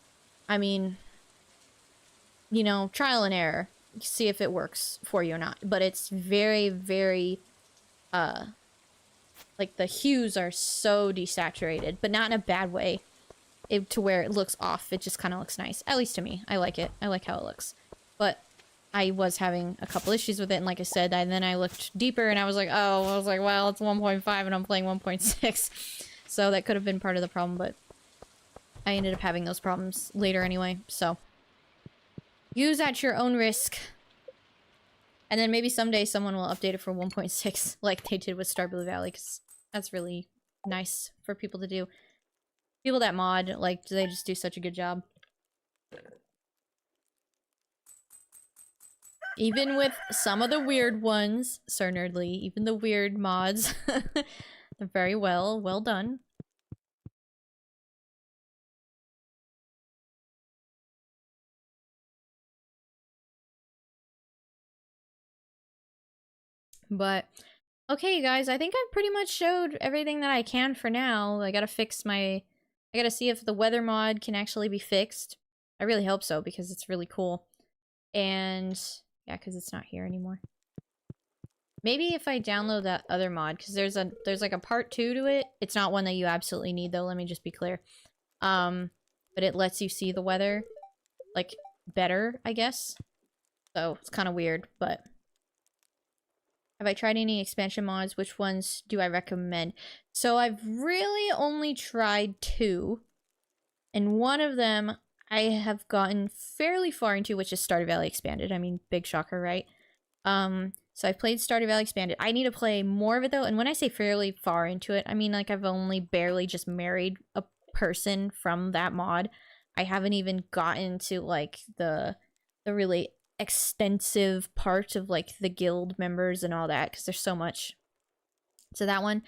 I mean, you know, trial and error. See if it works for you or not. But it's very, very, like, the hues are so desaturated, but not in a bad way. To where it looks off. It just kind of looks nice. At least to me. I like it. I like how it looks. But I was having a couple issues with it, and like I said, and then I looked deeper, and I was like, well, it's 1.5, and I'm playing 1.6. So that could have been part of the problem, but I ended up having those problems later anyway, so. Use at your own risk. And then maybe someday someone will update it for 1.6, like they did with Stardew Valley, because that's really nice for people to do. People that mod, like, they just do such a good job. Even with some of the weird ones, Sir Nerdly, even the weird mods, they're very well done. But, okay, you guys, I think I've pretty much showed everything that I can for now. I gotta see if the weather mod can actually be fixed. I really hope so, because it's really cool. And, yeah, because it's not here anymore. Maybe if I download that other mod, because there's like a part 2 to it. It's not one that you absolutely need, though, let me just be clear. But it lets you see the weather, like, better, I guess. So, it's kind of weird, but... Have I tried any expansion mods? Which ones do I recommend? So I've really only tried 2. And one of them I have gotten fairly far into, which is Stardew Valley Expanded. I mean, big shocker, right? So I played Stardew Valley Expanded. I need to play more of it though, and when I say fairly far into it, I mean like I've only barely just married a person from that mod. I haven't even gotten to like the really extensive part of like the guild members and all that, because there's so much to that one.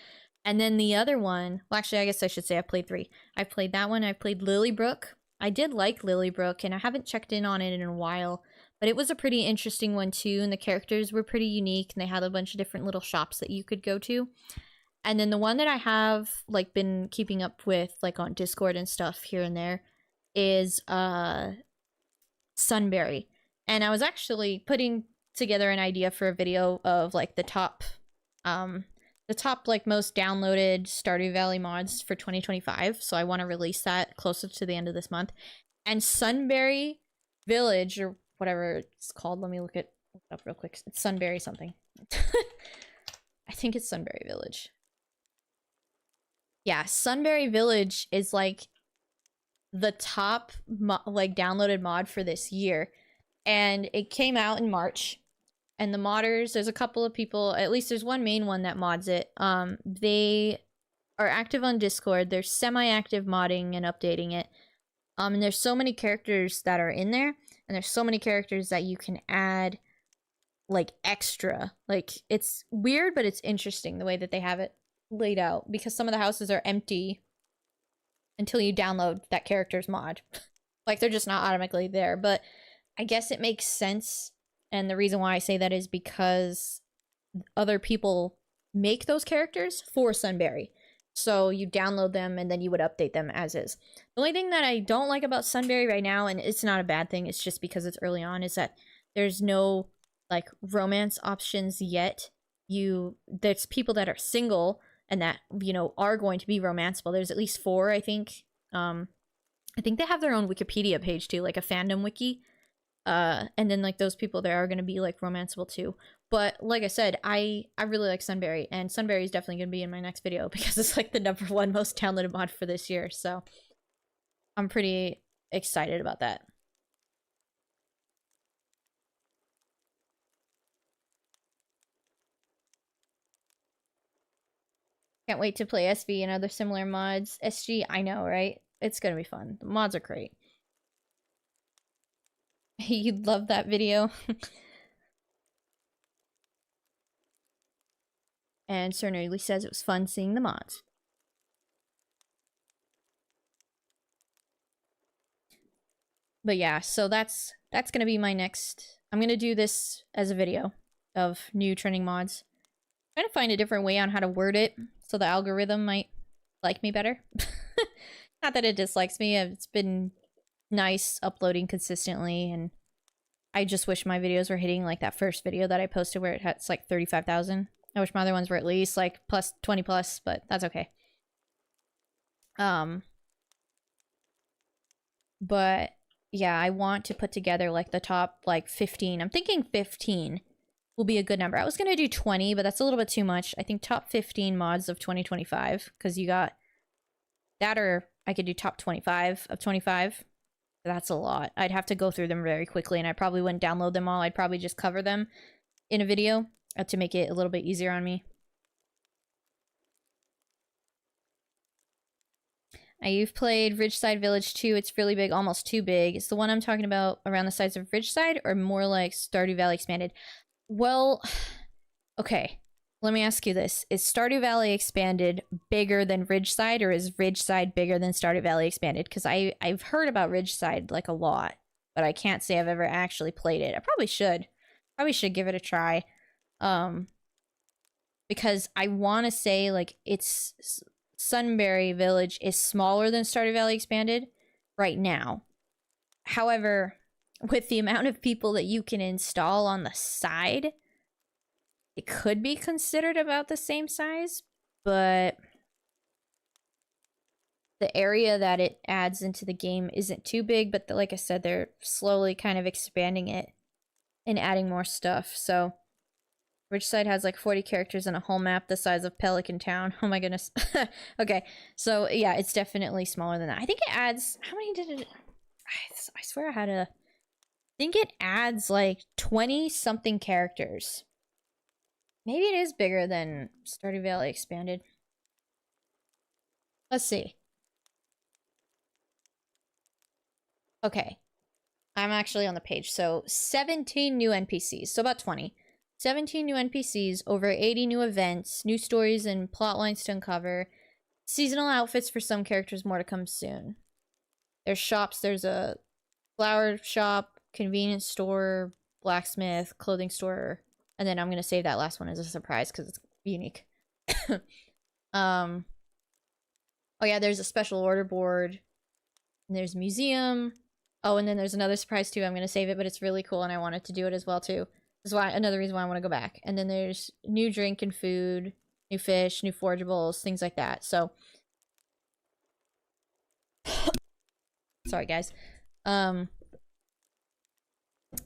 And then the other one, well actually I guess I should say I played 3. I played that one, I played Lilybrook. I did like Lilybrook, and I haven't checked in on it in a while. But it was a pretty interesting one too, and the characters were pretty unique, and they had a bunch of different little shops that you could go to. And then the one that I have like been keeping up with like on Discord and stuff here and there is Sunberry. And I was actually putting together an idea for a video of like the top like most downloaded Stardew Valley mods for 2025. So I want to release that closer to the end of this month. And Sunberry Village, or whatever it's called. Let me look it up real quick. It's Sunberry something. I think it's Sunberry Village. Yeah, Sunberry Village is like the top like downloaded mod for this year. And it came out in March. And the modders, there's a couple of people, at least there's one main one that mods it. They are active on Discord. They're semi-active modding and updating it. And there's so many characters that are in there. And there's so many characters that you can add, like, extra. Like, it's weird, but it's interesting the way that they have it laid out. Because some of the houses are empty until you download that character's mod. Like, they're just not automatically there. But I guess it makes sense. And the reason why I say that is because other people make those characters for Sunberry. So you download them and then you would update them as is. The only thing that I don't like about Sunberry right now, and it's not a bad thing, it's just because it's early on, is that there's no like romance options yet. There's people that are single and that, you know, are going to be romanceable. There's at least 4, I think. I think they have their own Wikipedia page too, like a fandom wiki. And then like those people there are going to be like romanceable too. But like I said, I really like Sunberry, and Sunberry is definitely going to be in my next video because it's like the #1 most downloaded mod for this year. So I'm pretty excited about that. Can't wait to play SV and other similar mods. SG, I know, right? It's going to be fun. The mods are great. You'd love that video. And Sir Nerdly says it was fun seeing the mods. But yeah, so that's gonna be my next. I'm gonna do this as a video of new trending mods. I'm trying to find a different way on how to word it so the algorithm might like me better. Not that it dislikes me. It's been nice uploading consistently, and I just wish my videos were hitting like that first video that I posted where it had like 35,000. I wish my other ones were at least like plus 20 plus, but that's okay. But yeah, I want to put together like the top like 15. I'm thinking 15 will be a good number. I was gonna do 20, but that's a little bit too much. I think top 15 mods of 2025, because you got that, or I could do top 25 of 25. That's a lot. I'd have to go through them very quickly, and I probably wouldn't download them all. I'd probably just cover them in a video to make it a little bit easier on me. You've played Ridgeside Village 2. It's really big, almost too big. Is the one I'm talking about around the size of Ridgeside, or more like Stardew Valley Expanded? Well, okay. Let me ask you this. Is Stardew Valley Expanded bigger than Ridgeside, or is Ridgeside bigger than Stardew Valley Expanded? Because I've heard about Ridgeside like a lot, but I can't say I've ever actually played it. I probably should. Probably should give it a try. Because I want to say like it's Sunberry Village is smaller than Stardew Valley Expanded right now. However, with the amount of people that you can install on the side, it could be considered about the same size, but the area that it adds into the game isn't too big. But like I said, they're slowly kind of expanding it and adding more stuff. So Ridgeside has like 40 characters and a whole map the size of Pelican Town. Oh my goodness. Okay, so yeah, it's definitely smaller than that. I think it adds... How many did it... I swear I had a think it adds like 20 something characters. Maybe it is bigger than Stardew Valley Expanded. Let's see. Okay. I'm actually on the page. So 17 new NPCs. So about 20. 17 new NPCs, over 80 new events, new stories and plot lines to uncover, seasonal outfits for some characters, more to come soon. There's shops. There's a flower shop, convenience store, blacksmith, clothing store, and then I'm going to save that last one as a surprise because it's unique. Oh yeah, there's a special order board. And there's a museum. Oh, and then there's another surprise too. I'm going to save it, but it's really cool and I wanted to do it as well too. This is why another reason why I want to go back. And then there's new drink and food, new fish, new forageables, things like that. So sorry guys. And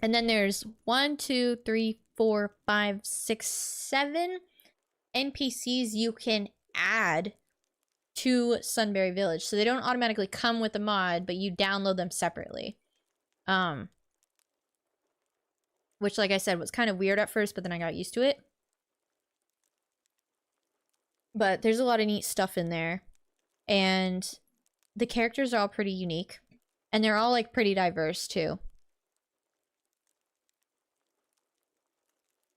then there's 1, 2, 3, 4, 5, 6, 7 NPCs you can add to Sunberry Village. So they don't automatically come with the mod, but you download them separately. Which, like I said, was kind of weird at first, but then I got used to it. But there's a lot of neat stuff in there. And the characters are all pretty unique. And they're all, like, pretty diverse, too.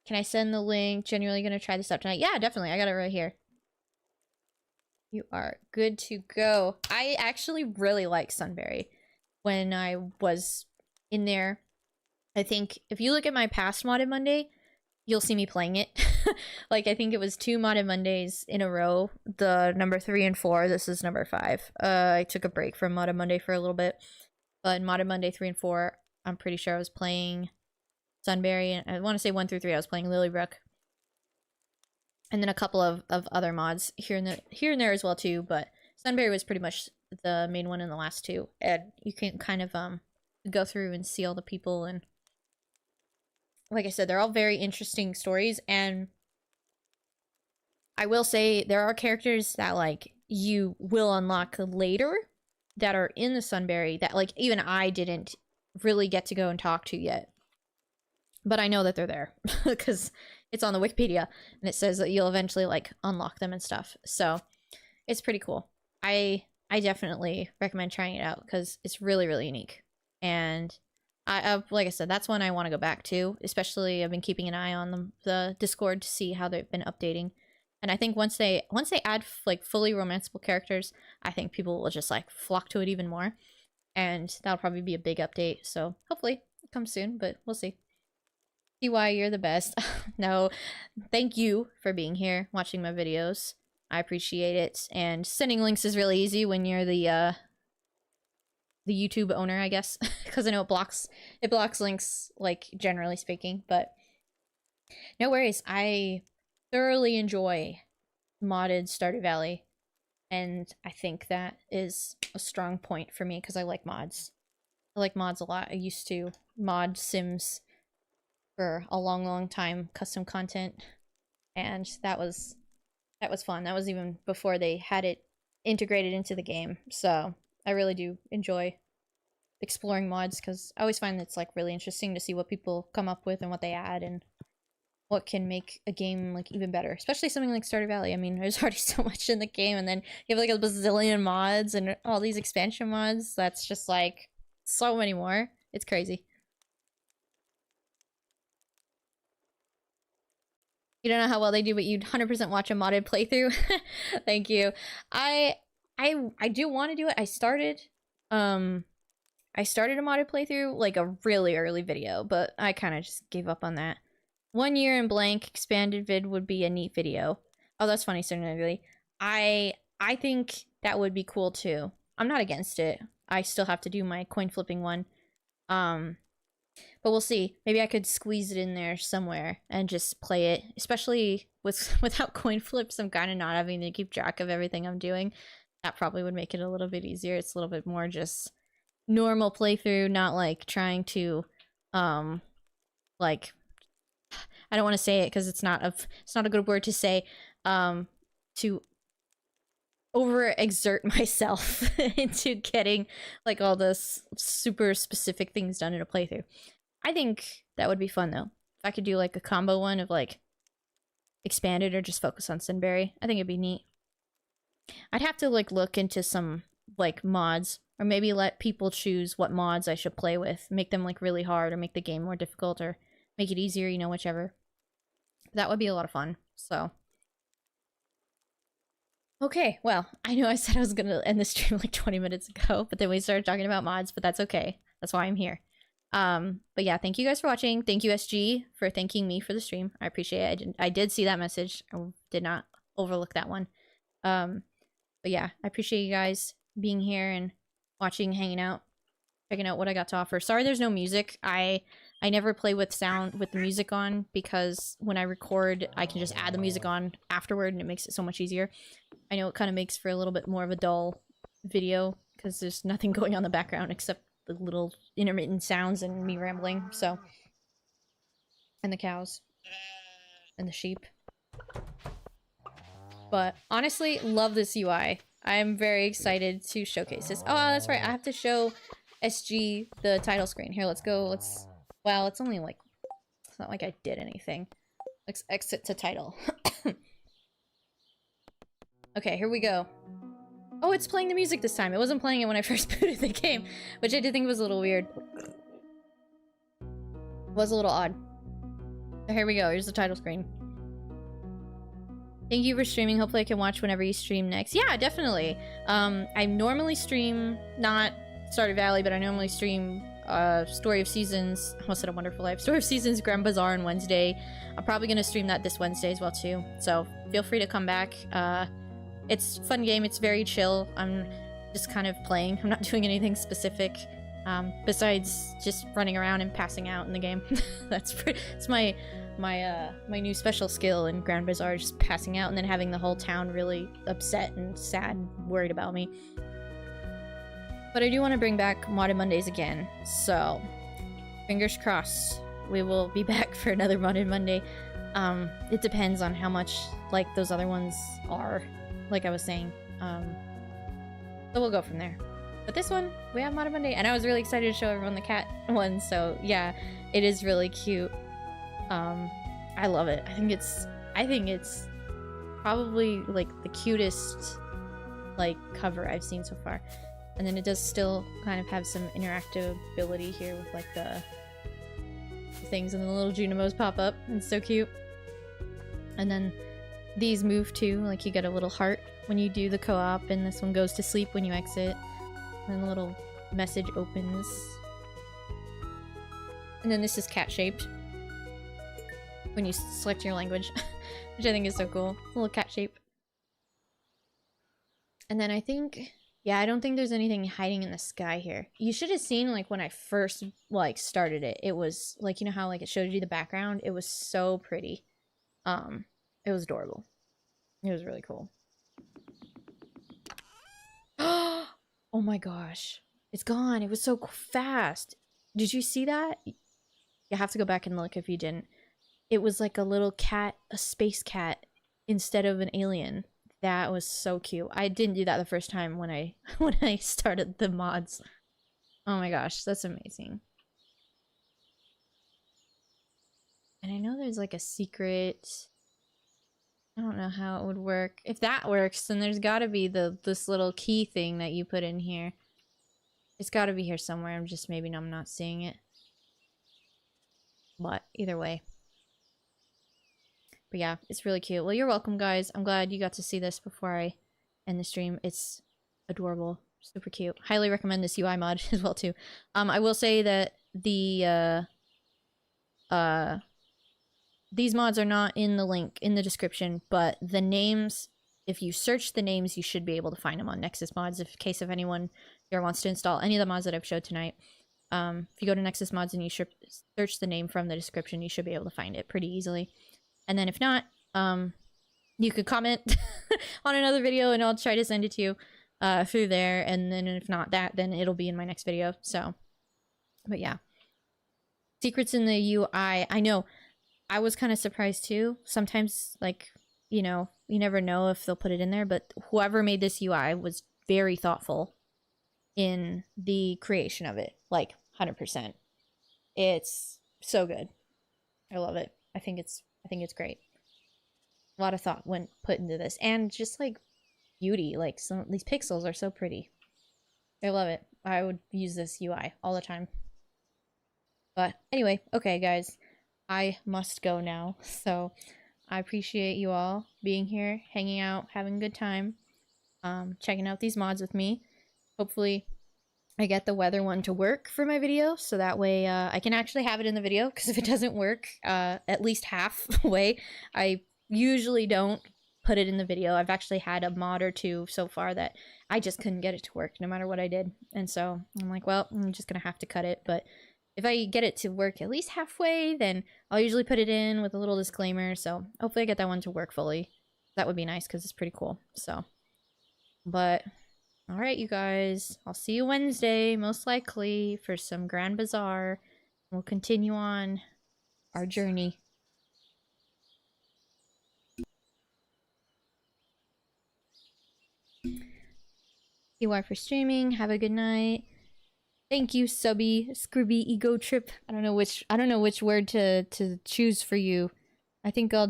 Can I send the link? Genuinely gonna try this out tonight. Yeah, definitely. I got it right here. You are good to go. I actually really like Sunberry. When I was in there, I think if you look at my past Modded Monday, you'll see me playing it. Like, I think it was 2 Modded Mondays in a row. The number 3 and 4. This is number 5. I took a break from Modded Monday for a little bit. But Modded Monday 3 and 4, I'm pretty sure I was playing Sunberry. And I want to say 1 through 3, I was playing Lilybrook. And then a couple of other mods here and there as well too, but Sunberry was pretty much the main one in the last 2. And you can kind of go through and see all the people, and like I said, they're all very interesting stories. And I will say there are characters that like you will unlock later that are in the Sunberry that like even I didn't really get to go and talk to yet. But I know that they're there because it's on the Wikipedia and it says that you'll eventually like unlock them and stuff. So it's pretty cool. I definitely recommend trying it out because it's really, really unique. And I like I said, that's one I want to go back to. Especially I've been keeping an eye on the Discord to see how they've been updating. And I think once they add like fully romanceable characters, I think people will just like flock to it even more. And that'll probably be a big update. So hopefully it comes soon, but we'll see. CY, you're the best. No, thank you for being here, watching my videos. I appreciate it. And sending links is really easy when you're the YouTube owner, I guess, because I know it blocks links, like generally speaking. But no worries. I thoroughly enjoy modded Stardew Valley, and I think that is a strong point for me because I like mods. I like mods a lot. I used to mod Sims for a long time, custom content, and that was fun. That was even before they had it integrated into the game. So I really do enjoy exploring mods because I always find it's like really interesting to see what people come up with and what they add and what can make a game like even better, especially something like Stardew Valley. I mean, there's already so much in the game, and then you have like a bazillion mods and all these expansion mods. That's just like so many more. It's crazy. You don't know how well they do, but you'd 100% watch a modded playthrough. Thank you. I do want to do it. I started a modded playthrough, like a really early video, but I kind of just gave up on that. 1 year in blank expanded vid would be a neat video. Oh, that's funny, certainly. I think that would be cool too. I'm not against it. I still have to do my coin flipping one. But we'll see. Maybe I could squeeze it in there somewhere and just play it. Especially without coin flips, I'm kind of not having to keep track of everything I'm doing. That probably would make it a little bit easier. It's a little bit more just normal playthrough, not like trying to, like, I don't want to say it because it's not a good word to say, to overexert myself into getting like all this super specific things done in a playthrough. I think that would be fun though. If I could do like a combo one of like expanded or just focus on Sinberry, I think it'd be neat. I'd have to like look into some like mods, or maybe let people choose what mods I should play with. Make them like really hard, or make the game more difficult, or make it easier, you know, whichever. That would be a lot of fun, so. Okay, well, I know I said I was gonna end the stream like 20 minutes ago, but then we started talking about mods, but that's okay. That's why I'm here. But yeah, thank you guys for watching. Thank you, SG, for thanking me for the stream. I appreciate it. I did see that message. I did not overlook that one. But yeah, I appreciate you guys being here and watching, hanging out, checking out what I got to offer. Sorry there's no music. I never play with sound with the music on, because when I record, I can just add the music on afterward and it makes it so much easier. I know it kind of makes for a little bit more of a dull video because there's nothing going on in the background except the little intermittent sounds and me rambling, so. And the cows. And the sheep. But honestly, love this UI. I'm very excited to showcase this. Oh, that's right. I have to show SG the title screen. Here, let's go. Well, it's only like, it's not like I did anything. Let's exit to title. Okay, here we go. Oh, it's playing the music this time. It wasn't playing it when I first booted the game, which I did think was a little weird. It was a little odd. So here we go. Here's the title screen. Thank you for streaming. Hopefully I can watch whenever you stream next. Yeah, definitely. I normally stream, not Stardew Valley, but I normally stream Story of Seasons. I almost said A Wonderful Life. Story of Seasons, Grand Bazaar on Wednesday. I'm probably going to stream that this Wednesday as well, too. So feel free to come back. It's a fun game. It's very chill. I'm just kind of playing. I'm not doing anything specific. Besides just running around and passing out in the game. It's my new special skill in Grand Bazaar, just passing out and then having the whole town really upset and sad and worried about me. But I do want to bring back Modded Mondays again, so fingers crossed we will be back for another Modded Monday. It depends on how much like those other ones are, like I was saying. So we'll go from there. But this one, we have Modded Monday, and I was really excited to show everyone the cat one, so yeah, it is really cute. I love it. I think it's probably like the cutest like cover I've seen so far. And then it does still kind of have some interactability here with like the things, and the little Junimos pop up. It's so cute. And then these move too, like you get a little heart when you do the co-op, and this one goes to sleep when you exit. And the little message opens. And then this is cat-shaped when you select your language, which I think is so cool. A little cat shape. And then I think, yeah, I don't think there's anything hiding in the sky here. You should have seen like when I first like started it. It was like, you know how like it showed you the background? It was so pretty. It was adorable. It was really cool. Oh my gosh. It's gone. It was so fast. Did you see that? You have to go back and look if you didn't. It was like a little cat, a space cat, instead of an alien. That was so cute. I didn't do that the first time when I started the mods. Oh my gosh, that's amazing. And I know there's like a secret. I don't know how it would work. If that works, then there's got to be this little key thing that you put in here. It's got to be here somewhere. I'm not seeing it. But either way. But yeah, it's really cute. Well, you're welcome, guys. I'm glad you got to see this before I end the stream. It's adorable. Super cute. Highly recommend this UI mod as well, too. I will say that these mods are not in the link in the description, but the names, if you search the names, you should be able to find them on Nexus Mods, in case if anyone here wants to install any of the mods that I've showed tonight. If you go to Nexus Mods and you search the name from the description, you should be able to find it pretty easily. And then if not, you could comment on another video and I'll try to send it to you through there. And then if not that, then it'll be in my next video. So, but yeah. Secrets in the UI. I know. I was kind of surprised too. Sometimes, like, you know, you never know if they'll put it in there, but whoever made this UI was very thoughtful in the creation of it. Like, 100%. It's so good. I love it. I think it's great. A lot of thought went put into this, and just like beauty, like some these pixels are so pretty. I love it. I would use this UI all the time. But anyway, okay guys, I must go now. So I appreciate you all being here, hanging out, having a good time, checking out these mods with me. Hopefully I get the weather one to work for my video, so that way I can actually have it in the video, because if it doesn't work at least halfway, I usually don't put it in the video. I've actually had a mod or two so far that I just couldn't get it to work no matter what I did. And so I'm like, well, I'm just gonna have to cut it. But if I get it to work at least halfway, then I'll usually put it in with a little disclaimer. So hopefully I get that one to work fully. That would be nice because it's pretty cool. So, but all right, you guys, I'll see you Wednesday, most likely, for some Grand Bazaar. We'll continue on our journey. You are for streaming. Have a good night. Thank you, Subby, Scrubby, Ego Trip. I don't know which word to choose for you. I think I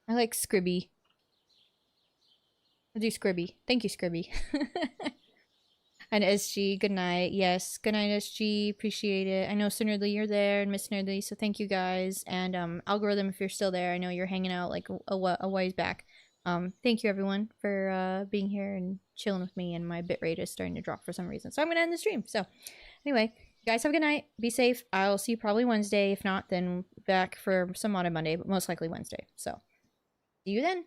like Scribby. I'll do Scribby. Thank you, Scribby. And SG, good night. Yes, good night, SG. Appreciate it. I know Sir Nerdly, you're there, and Miss Nerdly, so thank you guys. And Algorithm, if you're still there, I know you're hanging out like a ways back. Thank you everyone for being here and chilling with me, and my bitrate is starting to drop for some reason. So I'm gonna end the stream. So anyway, you guys have a good night. Be safe. I'll see you probably Wednesday. If not, then back for some modded Monday, but most likely Wednesday. So see you then.